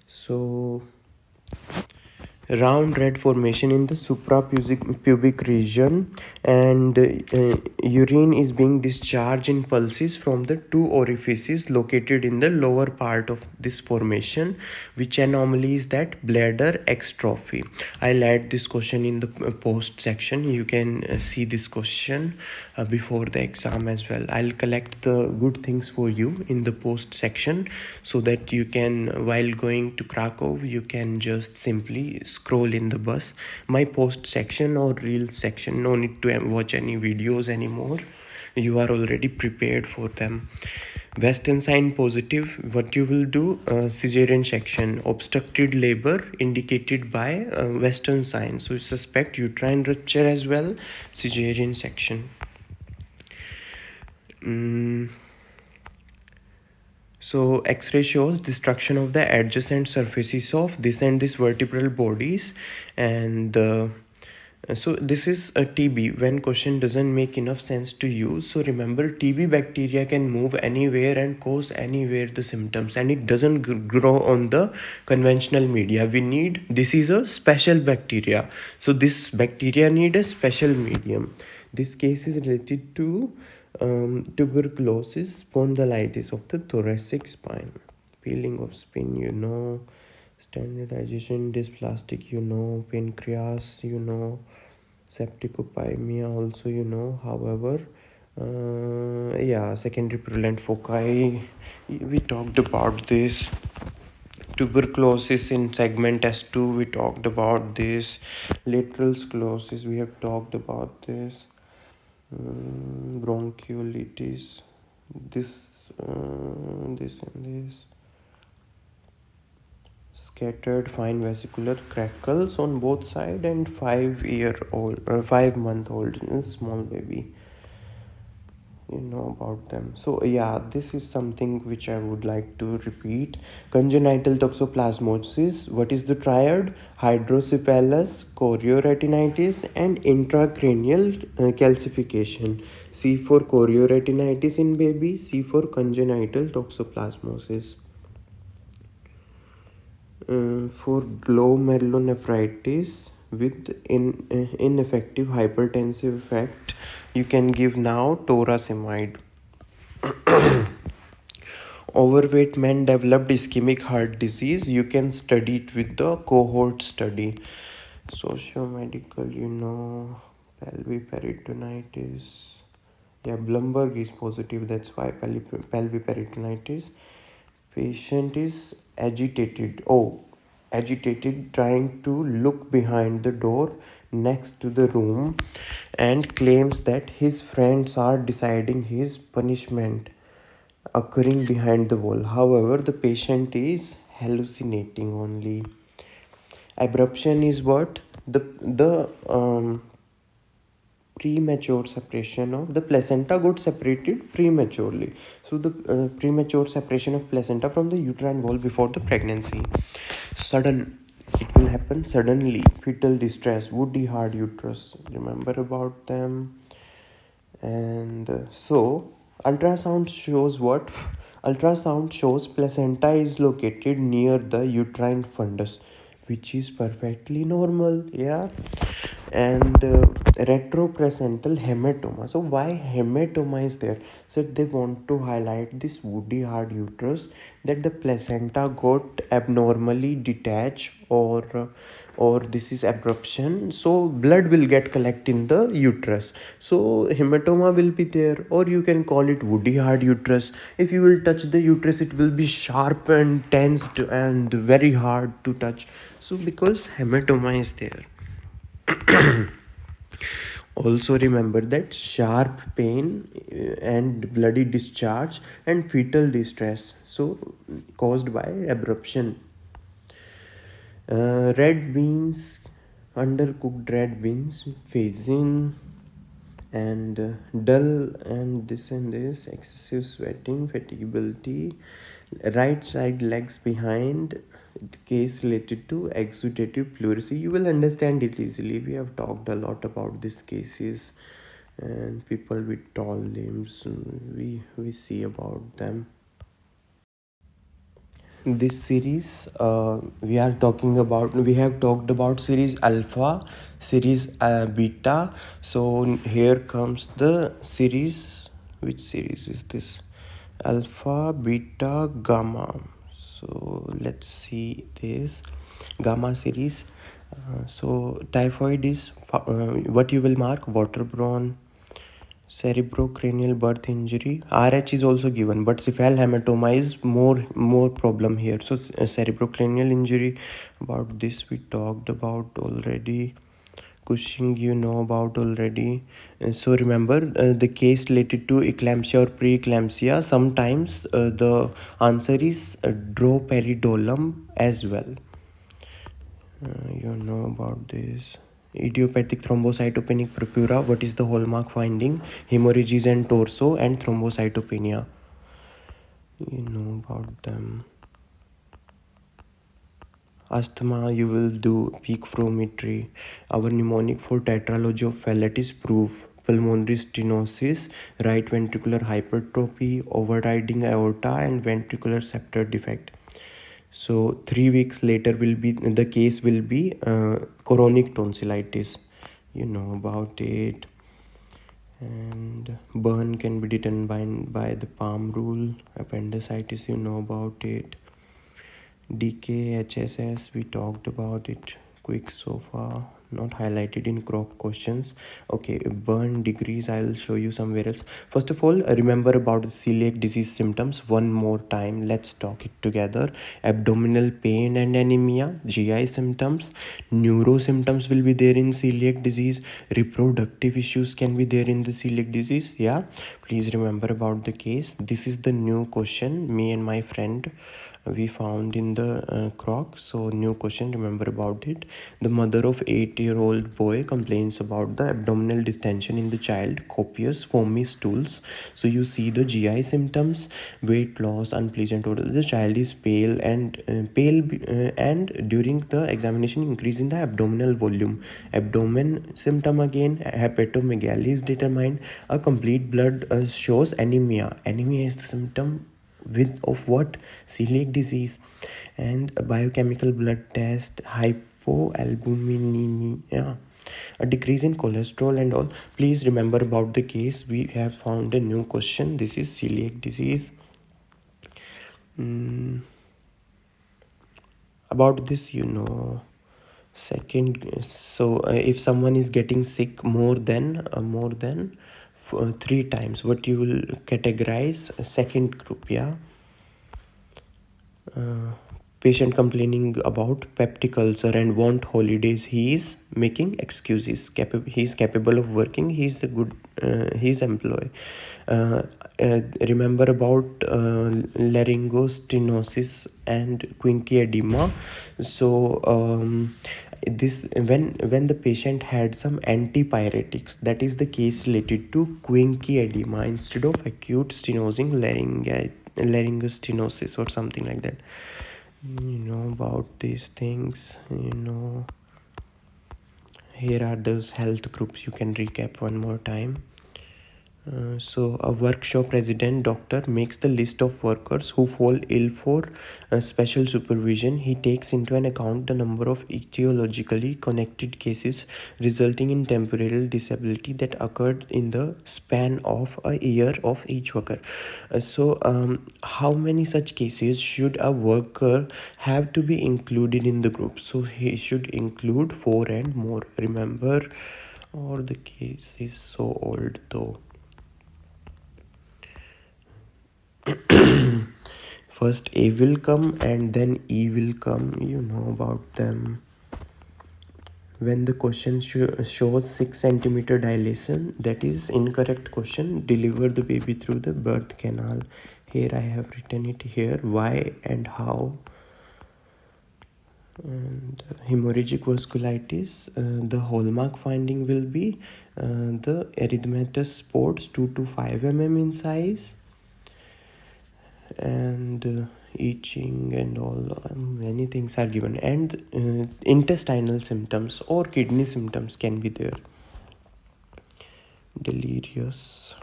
So round red formation in the suprapubic region, and urine is being discharged in pulses from the two orifices located in the lower part of this formation. Which anomaly is that? Bladder extrophy. I'll add this question in the post section. You can see this question before the exam as well. I'll collect the good things for you in the post section, so that you can, while going to Krakow, you can just simply scroll in the bus my post section or reels section. No need to watch any videos anymore. You are already prepared for them. Western sign positive, what you will do? Cesarean section, obstructed labor indicated by Western sign, so you suspect uterine rupture as well. Cesarean section. So X-ray shows destruction of the adjacent surfaces of this and this vertebral bodies. And so this is a TB when question doesn't make enough sense to you. So remember, TB bacteria can move anywhere and cause anywhere the symptoms, and it doesn't grow on the conventional media. We need, this is a special bacteria, so this bacteria need a special medium. This case is related to tuberculosis, spondylitis of the thoracic spine, peeling of skin, standardization, dysplastic, pancreas, septicopemia also, however, yeah, secondary purulent foci, we talked about this. Tuberculosis in segment S2, we talked about this. Lateral sclerosis, we have talked about this. Bronchiolitis, this and this. Scattered fine vesicular crackles on both sides, and 5 month old small baby, about them. So yeah, this is something which I would like to repeat. Congenital toxoplasmosis, what is the triad? Hydrocephalus, chorioretinitis, and intracranial calcification. C for chorioretinitis in baby, C for congenital toxoplasmosis. For glomerulonephritis with ineffective hypertensive effect, you can give now toracimide. Overweight men developed ischemic heart disease, you can study it with the cohort study. Socio-medical, pelviperitonitis, yeah, Blumberg is positive, that's why pelviperitonitis. Patient is agitated, trying to look behind the door next to the room, and claims that his friends are deciding his punishment occurring behind the wall. However, the patient is hallucinating only. Abruption is what? The premature separation of the placenta got separated prematurely. So the premature separation of placenta from the uterine wall before the pregnancy. Sudden, it will happen suddenly. Fetal distress, woody hard uterus, remember about them. And so ultrasound shows what? Ultrasound shows placenta is located near the uterine fundus, which is perfectly normal, yeah. And retroplacental hematoma. So why hematoma is there? So they want to highlight this woody hard uterus, that the placenta got abnormally detached, or or this is abruption, so blood will get collect in the uterus, so hematoma will be there, or you can call it woody hard uterus. If you will touch the uterus, it will be sharp and tensed and very hard to touch, so because hematoma is there. Also remember that sharp pain and bloody discharge and fetal distress, so caused by abruption. Red beans, undercooked red beans, phasing, and dull and this, excessive sweating, fatigability, right side legs behind, the case related to exudative pleurisy. You will understand it easily. We have talked a lot about these cases, and people with tall limbs, we see about them. This series, we have talked about series alpha, series beta. So here comes the series. Which series is this? Alpha, beta, gamma. So let's see this gamma series. So typhoid is what you will mark: waterborne, cerebrocranial birth injury. RH is also given, but cephal hematoma is more problem here. So cerebrocranial injury, about this we talked about already. Cushing you know about already. So remember the case related to eclampsia or preeclampsia. Sometimes the answer is droperidolum as well. You know about this. Idiopathic thrombocytopenic purpura, what is the hallmark finding? Hemorrhages and torso and thrombocytopenia. You know about them. Asthma, you will do peak flow-metry. Our mnemonic for tetralogy of Fallot is proof. Pulmonary stenosis, right ventricular hypertrophy, overriding aorta, and ventricular septal defect. So 3 weeks later will be the case will be chronic tonsillitis. You know about it. And burn can be determined by the palm rule. Appendicitis, you know about it. DKHSS, we talked about it quick so far, not highlighted in crop questions. Okay, burn degrees I'll show you somewhere else. First of all, remember about the celiac disease symptoms one more time. Let's talk it together. Abdominal pain and anemia, GI symptoms, neuro symptoms will be there in celiac disease, reproductive issues can be there in the celiac disease. Yeah, please remember about the case. This is the new question me and my friend we found in the croc. So new question, remember about it. The mother of 8-year-old boy complains about the abdominal distension in the child, copious foamy stools. So you see the GI symptoms: weight loss, unpleasant odor, the child is pale and during the examination increase in the abdominal volume. Abdomen symptom again, hepatomegaly is determined. A complete blood shows anemia. Anemia is the symptom with of what? Celiac disease. And a biochemical blood test, hypoalbuminemia, a decrease in cholesterol and all. Please remember about the case. We have found a new question. This is celiac disease. About this, second. So if someone is getting sick more than 3 times, what you will categorize? Second group. Yeah. Patient complaining about peptic ulcer and want holidays. He is making excuses. He is capable of working. He is a good. He is employee. Remember about laryngostenosis and quincke edema. So this when the patient had some antipyretics, that is the case related to quincke edema instead of acute stenosing laryngostenosis or something like that. You know about these things. Here are those health groups. You can recap one more time. So a workshop resident doctor makes the list of workers who fall ill for special supervision. He takes into an account the number of etiologically connected cases resulting in temporary disability that occurred in the span of a year of each worker. How many such cases should a worker have to be included in the group? So he should include 4 and more. Remember, or the case is so old though. First A will come and then E will come. You know about them. When the question shows 6 centimeter dilation, that is incorrect question. Deliver the baby through the birth canal. Here I have written it here. Why and how. And hemorrhagic vasculitis, the hallmark finding will be the erythematous spots 2 to 5 in size, and itching and all, many things are given, and intestinal symptoms or kidney symptoms can be there. Delirious.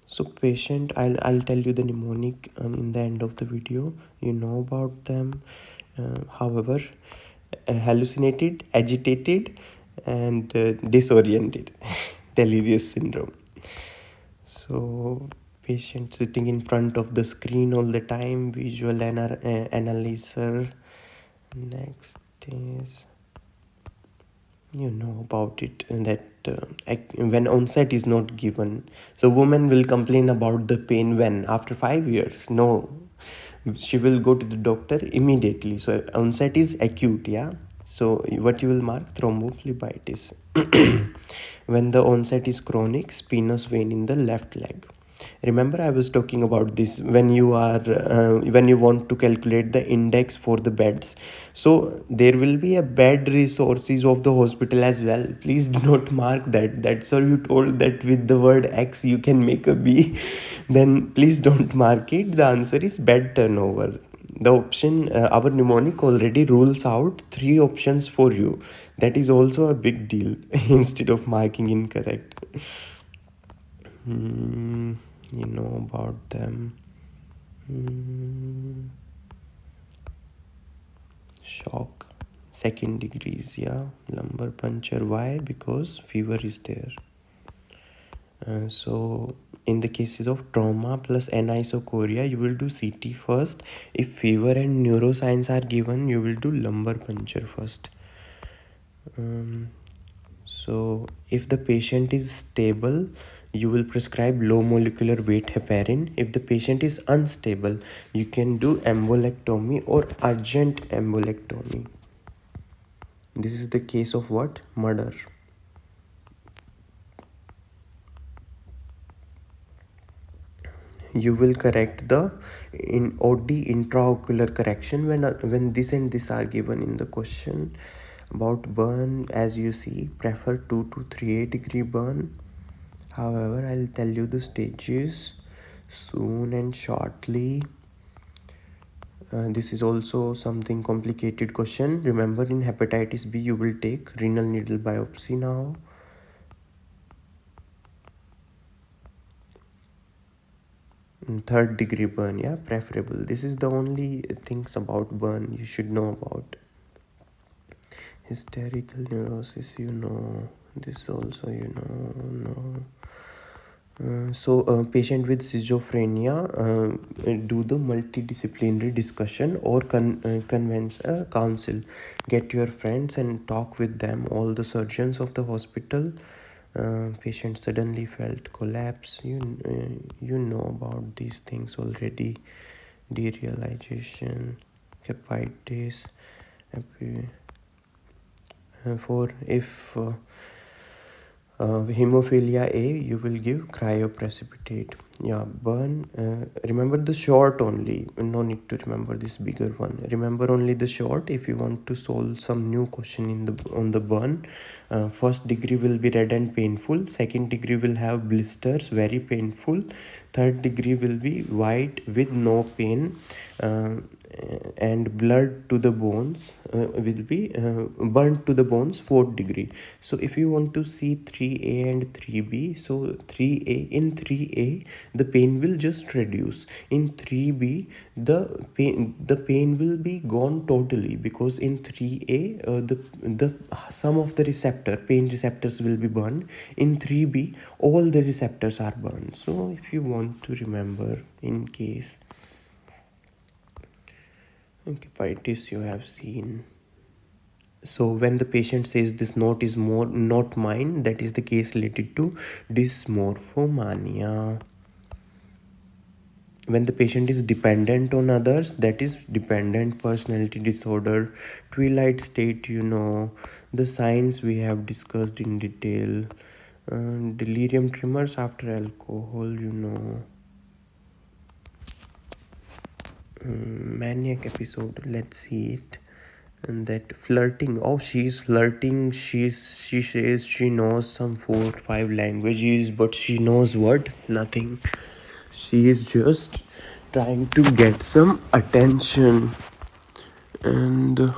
So patient, I'll tell you the mnemonic in the end of the video. You know about them. However, hallucinated, agitated, and disoriented. Delirious syndrome. So patient sitting in front of the screen all the time, visual analyzer. Next is, you know about it, and that when onset is not given, so woman will complain about the pain when after 5 years. No, she will go to the doctor immediately. So onset is acute, yeah. So what you will mark, thrombophlebitis. When the onset is chronic, spinous vein in the left leg. Remember I was talking about this when you are when you want to calculate the index for the beds. So there will be a bed resources of the hospital as well. Please do not mark that. That's all you told, that with the word X you can make a B. Then please don't mark it. The answer is bed turnover. The option, our mnemonic already rules out 3 options for you. That is also a big deal. Instead of marking incorrect. You know about them. Shock, 2nd degrees, yeah. Lumbar puncture. Why? Because fever is there. So in the cases of trauma plus anisocoria, you will do CT first. If fever and neuroscience are given, you will do lumbar puncture first. So if the patient is stable, you will prescribe low molecular weight heparin. If the patient is unstable, you can do embolectomy or urgent embolectomy. This is the case of what? Murder. You will correct the in OD intraocular correction when this and this are given in the question. About burn, as you see, prefer 2 to 3 degree burn. However, I'll tell you the stages soon and shortly. This is also something complicated question. Remember, in hepatitis B you will take renal needle biopsy now. Third degree burn, yeah, preferable. This is the only things about burn you should know about. Hysterical neurosis, you know. This also, you know. No. Patient with schizophrenia, do the multidisciplinary discussion or convince a council. Get your friends and talk with them. All the surgeons of the hospital. Patient suddenly felt collapse. You know about these things already. Derealization, hepatitis. For if hemophilia A, you will give cryoprecipitate. Yeah, burn. Remember the short only. No need to remember this bigger one. Remember only the short if you want to solve some new question in the on the burn. First degree will be red and painful. Second degree will have blisters, very painful. Third degree will be white with no pain. and blood to the bones will be burnt to the bones, 4th degree. So if you want to see 3a and 3b, so 3a, in 3a the pain will just reduce, in 3b the pain will be gone totally, because in 3a the some of the pain receptors will be burned, in 3b all the receptors are burned. So if you want to remember, in case hepatitis you have seen. So when the patient says this note is more not mine, that is the case related to dysmorphomania. When the patient is dependent on others, that is dependent personality disorder. Twilight state, the signs we have discussed in detail. Delirium tremors after alcohol, maniac episode, let's see it. And that flirting, oh, she's flirting, she says she knows some 4 or 5 languages, but she knows what? Nothing. She is just trying to get some attention. And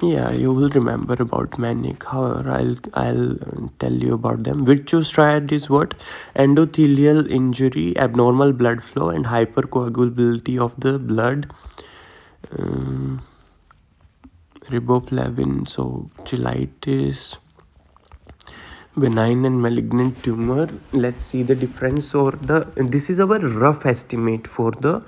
yeah, you will remember about manic. However, I'll tell you about them. Virtuous triad is what? Endothelial injury, abnormal blood flow, and hypercoagulability of the blood. Riboflavin, so cheilitis, benign and malignant tumor. Let's see the difference, or this is our rough estimate for the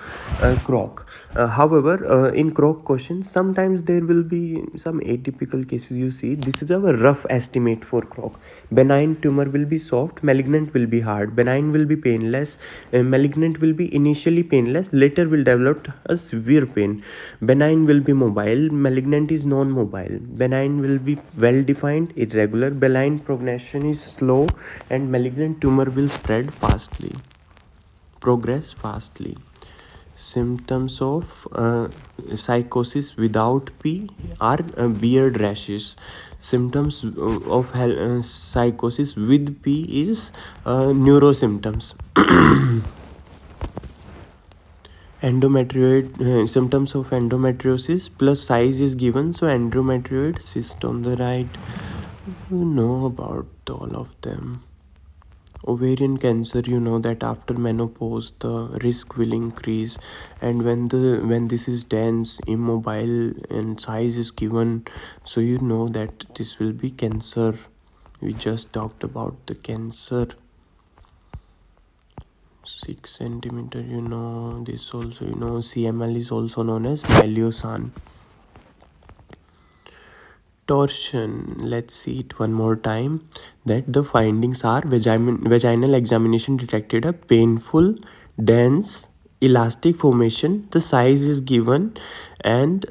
croc. However, in croc question sometimes there will be some atypical cases you see. This is our rough estimate for croc. Benign tumor will be soft, malignant will be hard. Benign will be painless, malignant will be initially painless, later will develop a severe pain. Benign will be mobile, malignant is non-mobile. Benign will be well defined, irregular. Benign progression is slow, and malignant tumor will progress fastly. Symptoms of psychosis without P are beard rashes. Symptoms of psychosis with P is neurosymptoms. Endometrioid, symptoms of endometriosis plus size is given, so endometrioid cyst on the right. You know about all of them. Ovarian cancer, you know that after menopause the risk will increase, and when this is dense, immobile, and size is given, so you know that this will be cancer. We just talked about the cancer. 6 centimeter, this also, CML is also known as Maliosan. Torsion, let's see it one more time. That the findings are vaginal examination detected a painful, dense, elastic formation. The size is given, and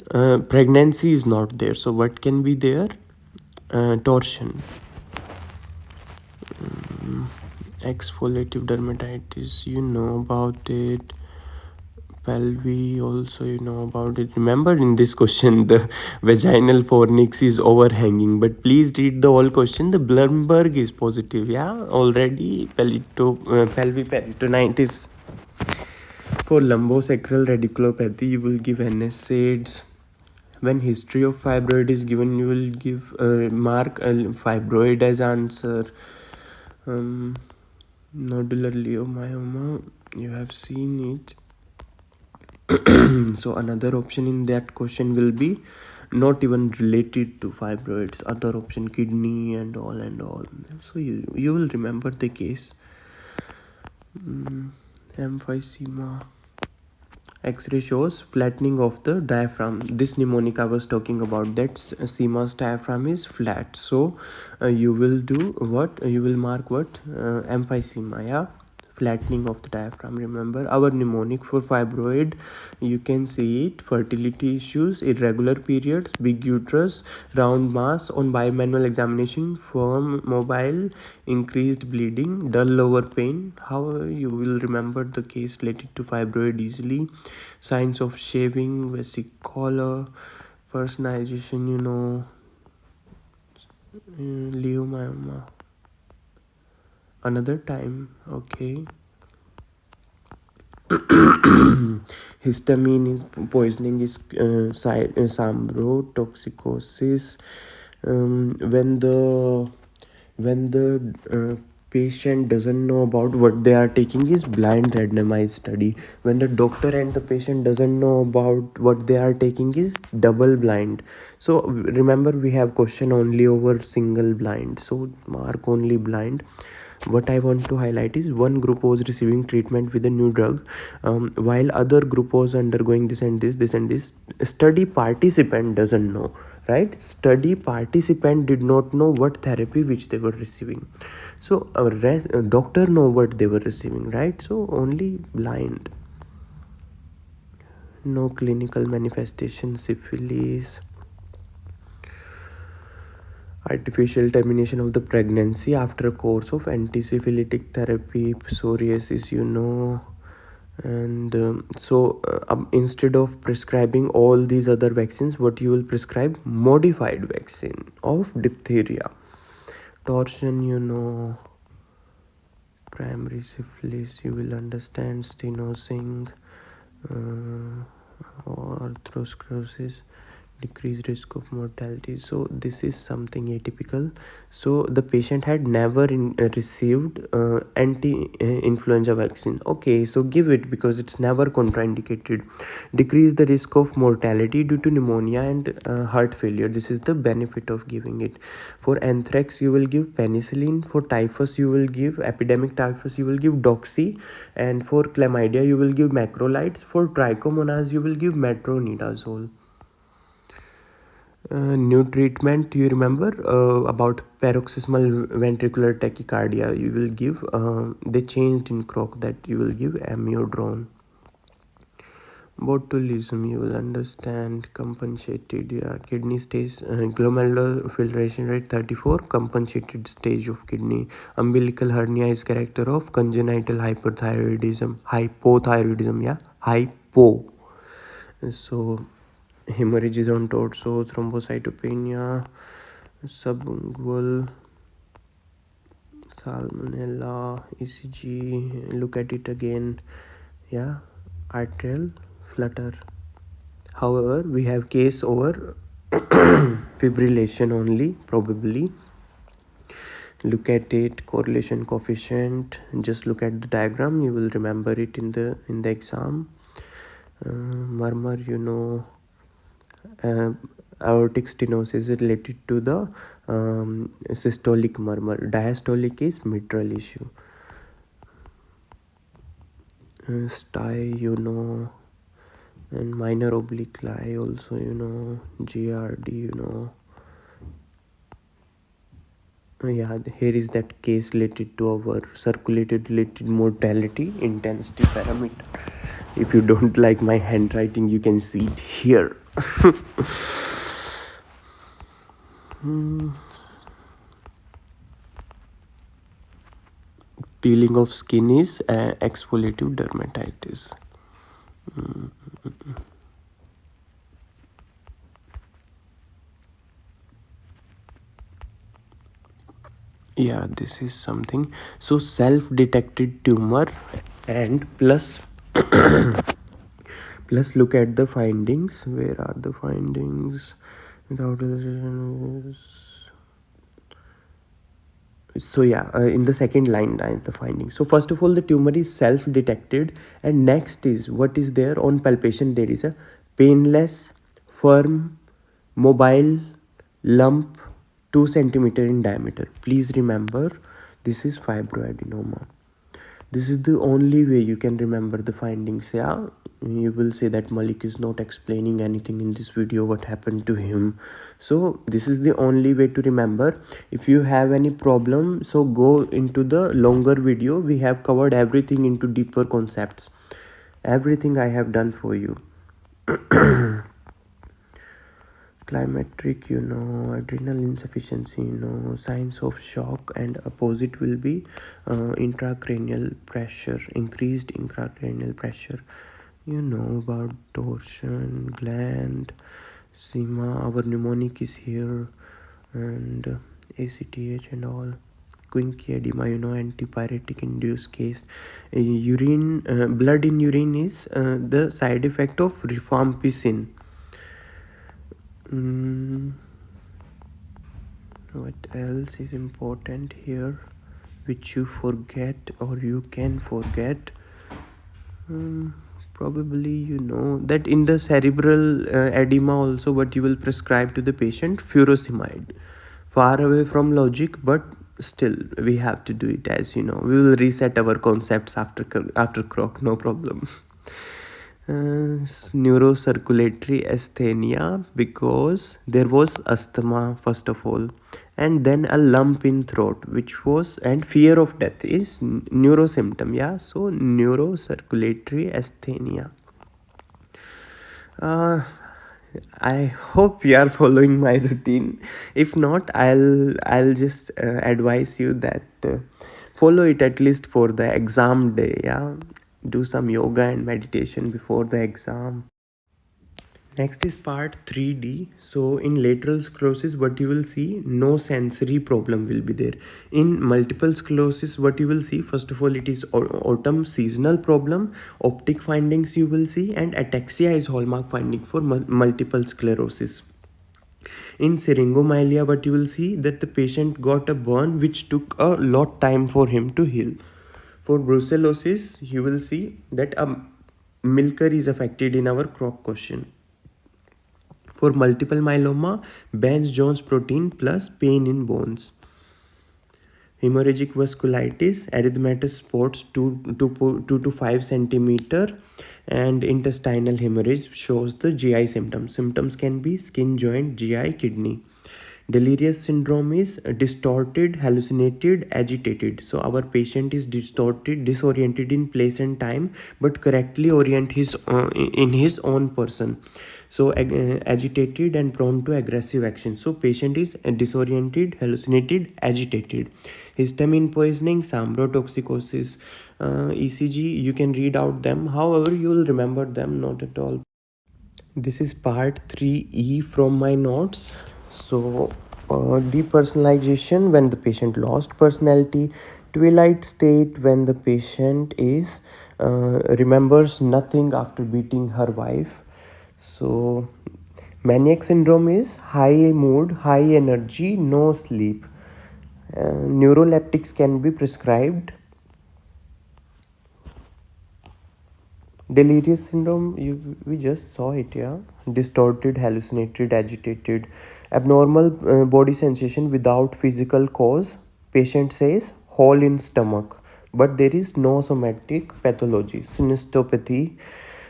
pregnancy is not there. So what can be there? Torsion. Exfoliative dermatitis, you know about it. Pelvi also, you know about it. Remember, in this question the vaginal fornix is overhanging, but please read the whole question. The Blumberg is positive, yeah, already. Pelvi peritonitis. For lumbosacral radiculopathy you will give NSAIDs. When history of fibroid is given, you will give mark fibroid as answer. Nodular leiomyoma, you have seen it. So another option in that question will be not even related to fibroids. Other option, kidney and all. So you will remember the case. Emphysema. X-ray shows flattening of the diaphragm. This mnemonic I was talking about, that Seema's diaphragm is flat. So you will do what? You will mark what? Emphysema, yeah, flattening of the diaphragm. Remember our mnemonic for fibroid, you can see it: fertility issues, irregular periods, big uterus, round mass on bimanual examination, firm, mobile, increased bleeding, dull lower pain. How you will remember the case related to fibroid easily. Signs of shaving, vesicular, personalization, leiomyoma. Another time, okay. Histamine is poisoning is toxicosis. When the patient doesn't know about what they are taking is blind randomized study. When the doctor and the patient doesn't know about what they are taking is double blind. So remember, we have question only over single blind, so mark only blind. What I want to highlight is one group was receiving treatment with a new drug, while other group was undergoing this and this. Study participant doesn't know, right? Study participant did not know what therapy which they were receiving. So a doctor know what they were receiving, right? So only blind. No clinical manifestation, syphilis, artificial termination of the pregnancy after a course of antisyphilitic therapy, psoriasis, and instead of prescribing all these other vaccines, what you will prescribe? Modified vaccine of diphtheria. Torsion, primary syphilis, you will understand. Stenosing, arthrosclerosis, decreased risk of mortality. So this is something atypical. So the patient had never received anti-influenza vaccine. Okay, so give it because it's never contraindicated. Decrease the risk of mortality due to pneumonia and heart failure. This is the benefit of giving it. For anthrax you will give penicillin. For typhus you will give, epidemic typhus, you will give doxy. And for chlamydia you will give macrolides. For trichomonas you will give metronidazole. New treatment, you remember about paroxysmal ventricular tachycardia, you will give, they changed in croc that you will give amiodarone. Botulism, you will understand. Compensated, yeah. Kidney stage, glomerular filtration rate 34, compensated stage of kidney. Umbilical hernia is character of congenital hypothyroidism, yeah, hypo. So hemorrhage is on torso, thrombocytopenia, sublingual, salmonella, ECG, look at it again, yeah, arterial flutter. However, we have case over fibrillation only, probably. Look at it, correlation coefficient, just look at the diagram, you will remember it in the exam. Murmur, aortic stenosis is related to the systolic murmur. Diastolic is mitral issue. Sty, and minor oblique lie also, GRD, yeah, here is that case related to our circulated related mortality intensity parameter. If you don't like my handwriting, you can see it here. Peeling of skin is exfoliative dermatitis. Yeah, this is something. So self-detected tumor and plus plus look at the findings. Where are the findings? Without so yeah, in the second line the findings. So first of all, the tumor is self-detected, and next is what is there on palpation. There is a painless, firm, mobile lump 2 centimeter in diameter. Please remember, this is fibroadenoma. This is the only way you can remember the findings. Yeah, you will say that Malik is not explaining anything in this video, what happened to him. So this is the only way to remember. If you have any problem, so go into the longer video. We have covered everything into deeper concepts. Everything I have done for you. Climatric, adrenal insufficiency, signs of shock, and opposite will be intracranial pressure, increased intracranial pressure. About torsion, gland, SEMA, our mnemonic is here, and ACTH and all. Quincke edema, antipyretic induced case. Blood in urine is the side effect of rifampicin. Mm, what else is important here, which you forget or you can forget? Probably that in the cerebral edema also, what you will prescribe to the patient, furosemide. Far away from logic, but still we have to do it. As you know, we will reset our concepts after croc, no problem. Neurocirculatory asthenia, because there was asthma first of all, and then a lump in throat, which was, and fear of death is neuro symptom. Yeah, so neurocirculatory asthenia. I hope you are following my routine. If not, I'll just advise you that follow it at least for the exam day. Yeah, do some yoga and meditation before the exam. Next is part 3D. So in lateral sclerosis, what you will see, no sensory problem will be there. In multiple sclerosis, what you will see, first of all, it is autumn seasonal problem, optic findings you will see, and ataxia is hallmark finding for multiple sclerosis. In syringomyelia, what you will see, that the patient got a burn which took a lot time for him to heal. For brucellosis, you will see that a milker is affected in our crop question. For multiple myeloma, Benz-Jones protein plus pain in bones. Hemorrhagic vasculitis, erythematous spots 2 to 5 centimeter, and intestinal hemorrhage shows the GI symptoms. Symptoms can be skin, joint, GI, kidney. Delirious syndrome is distorted, hallucinated, agitated. So our patient is distorted, disoriented in place and time, but correctly orient in his own person. So agitated and prone to aggressive action. So patient is disoriented, hallucinated, agitated. Histamine poisoning, toxicosis, ECG, you can read out them. However, you will remember them not at all. This is part 3E from my notes. So, depersonalization when the patient lost personality, twilight state when the patient is remembers nothing after beating her wife. So, maniac syndrome is high mood, high energy, no sleep. Neuroleptics can be prescribed. Delirious syndrome, we just saw it. Yeah, distorted, hallucinated, agitated, abnormal body sensation without physical cause. Patient says hole in stomach, but there is no somatic pathology. Synestopathy,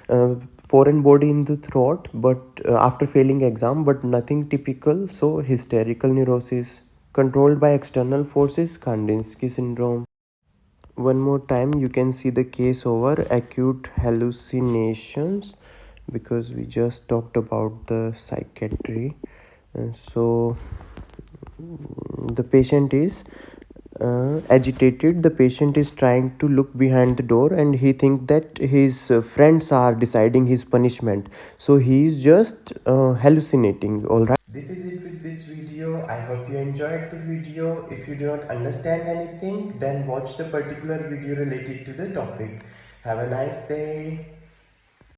uh, foreign body in the throat, but after failing exam, but nothing typical. So hysterical neurosis, controlled by external forces. Kandinsky syndrome. One more time, you can see the case over acute hallucinations, because we just talked about the psychiatry. So the patient is agitated. The patient is trying to look behind the door, and he thinks that his friends are deciding his punishment, so he is just hallucinating. All right, this is it with this video. I hope you enjoyed the video. If you do not understand anything, then watch the particular video related to the topic. Have a nice day.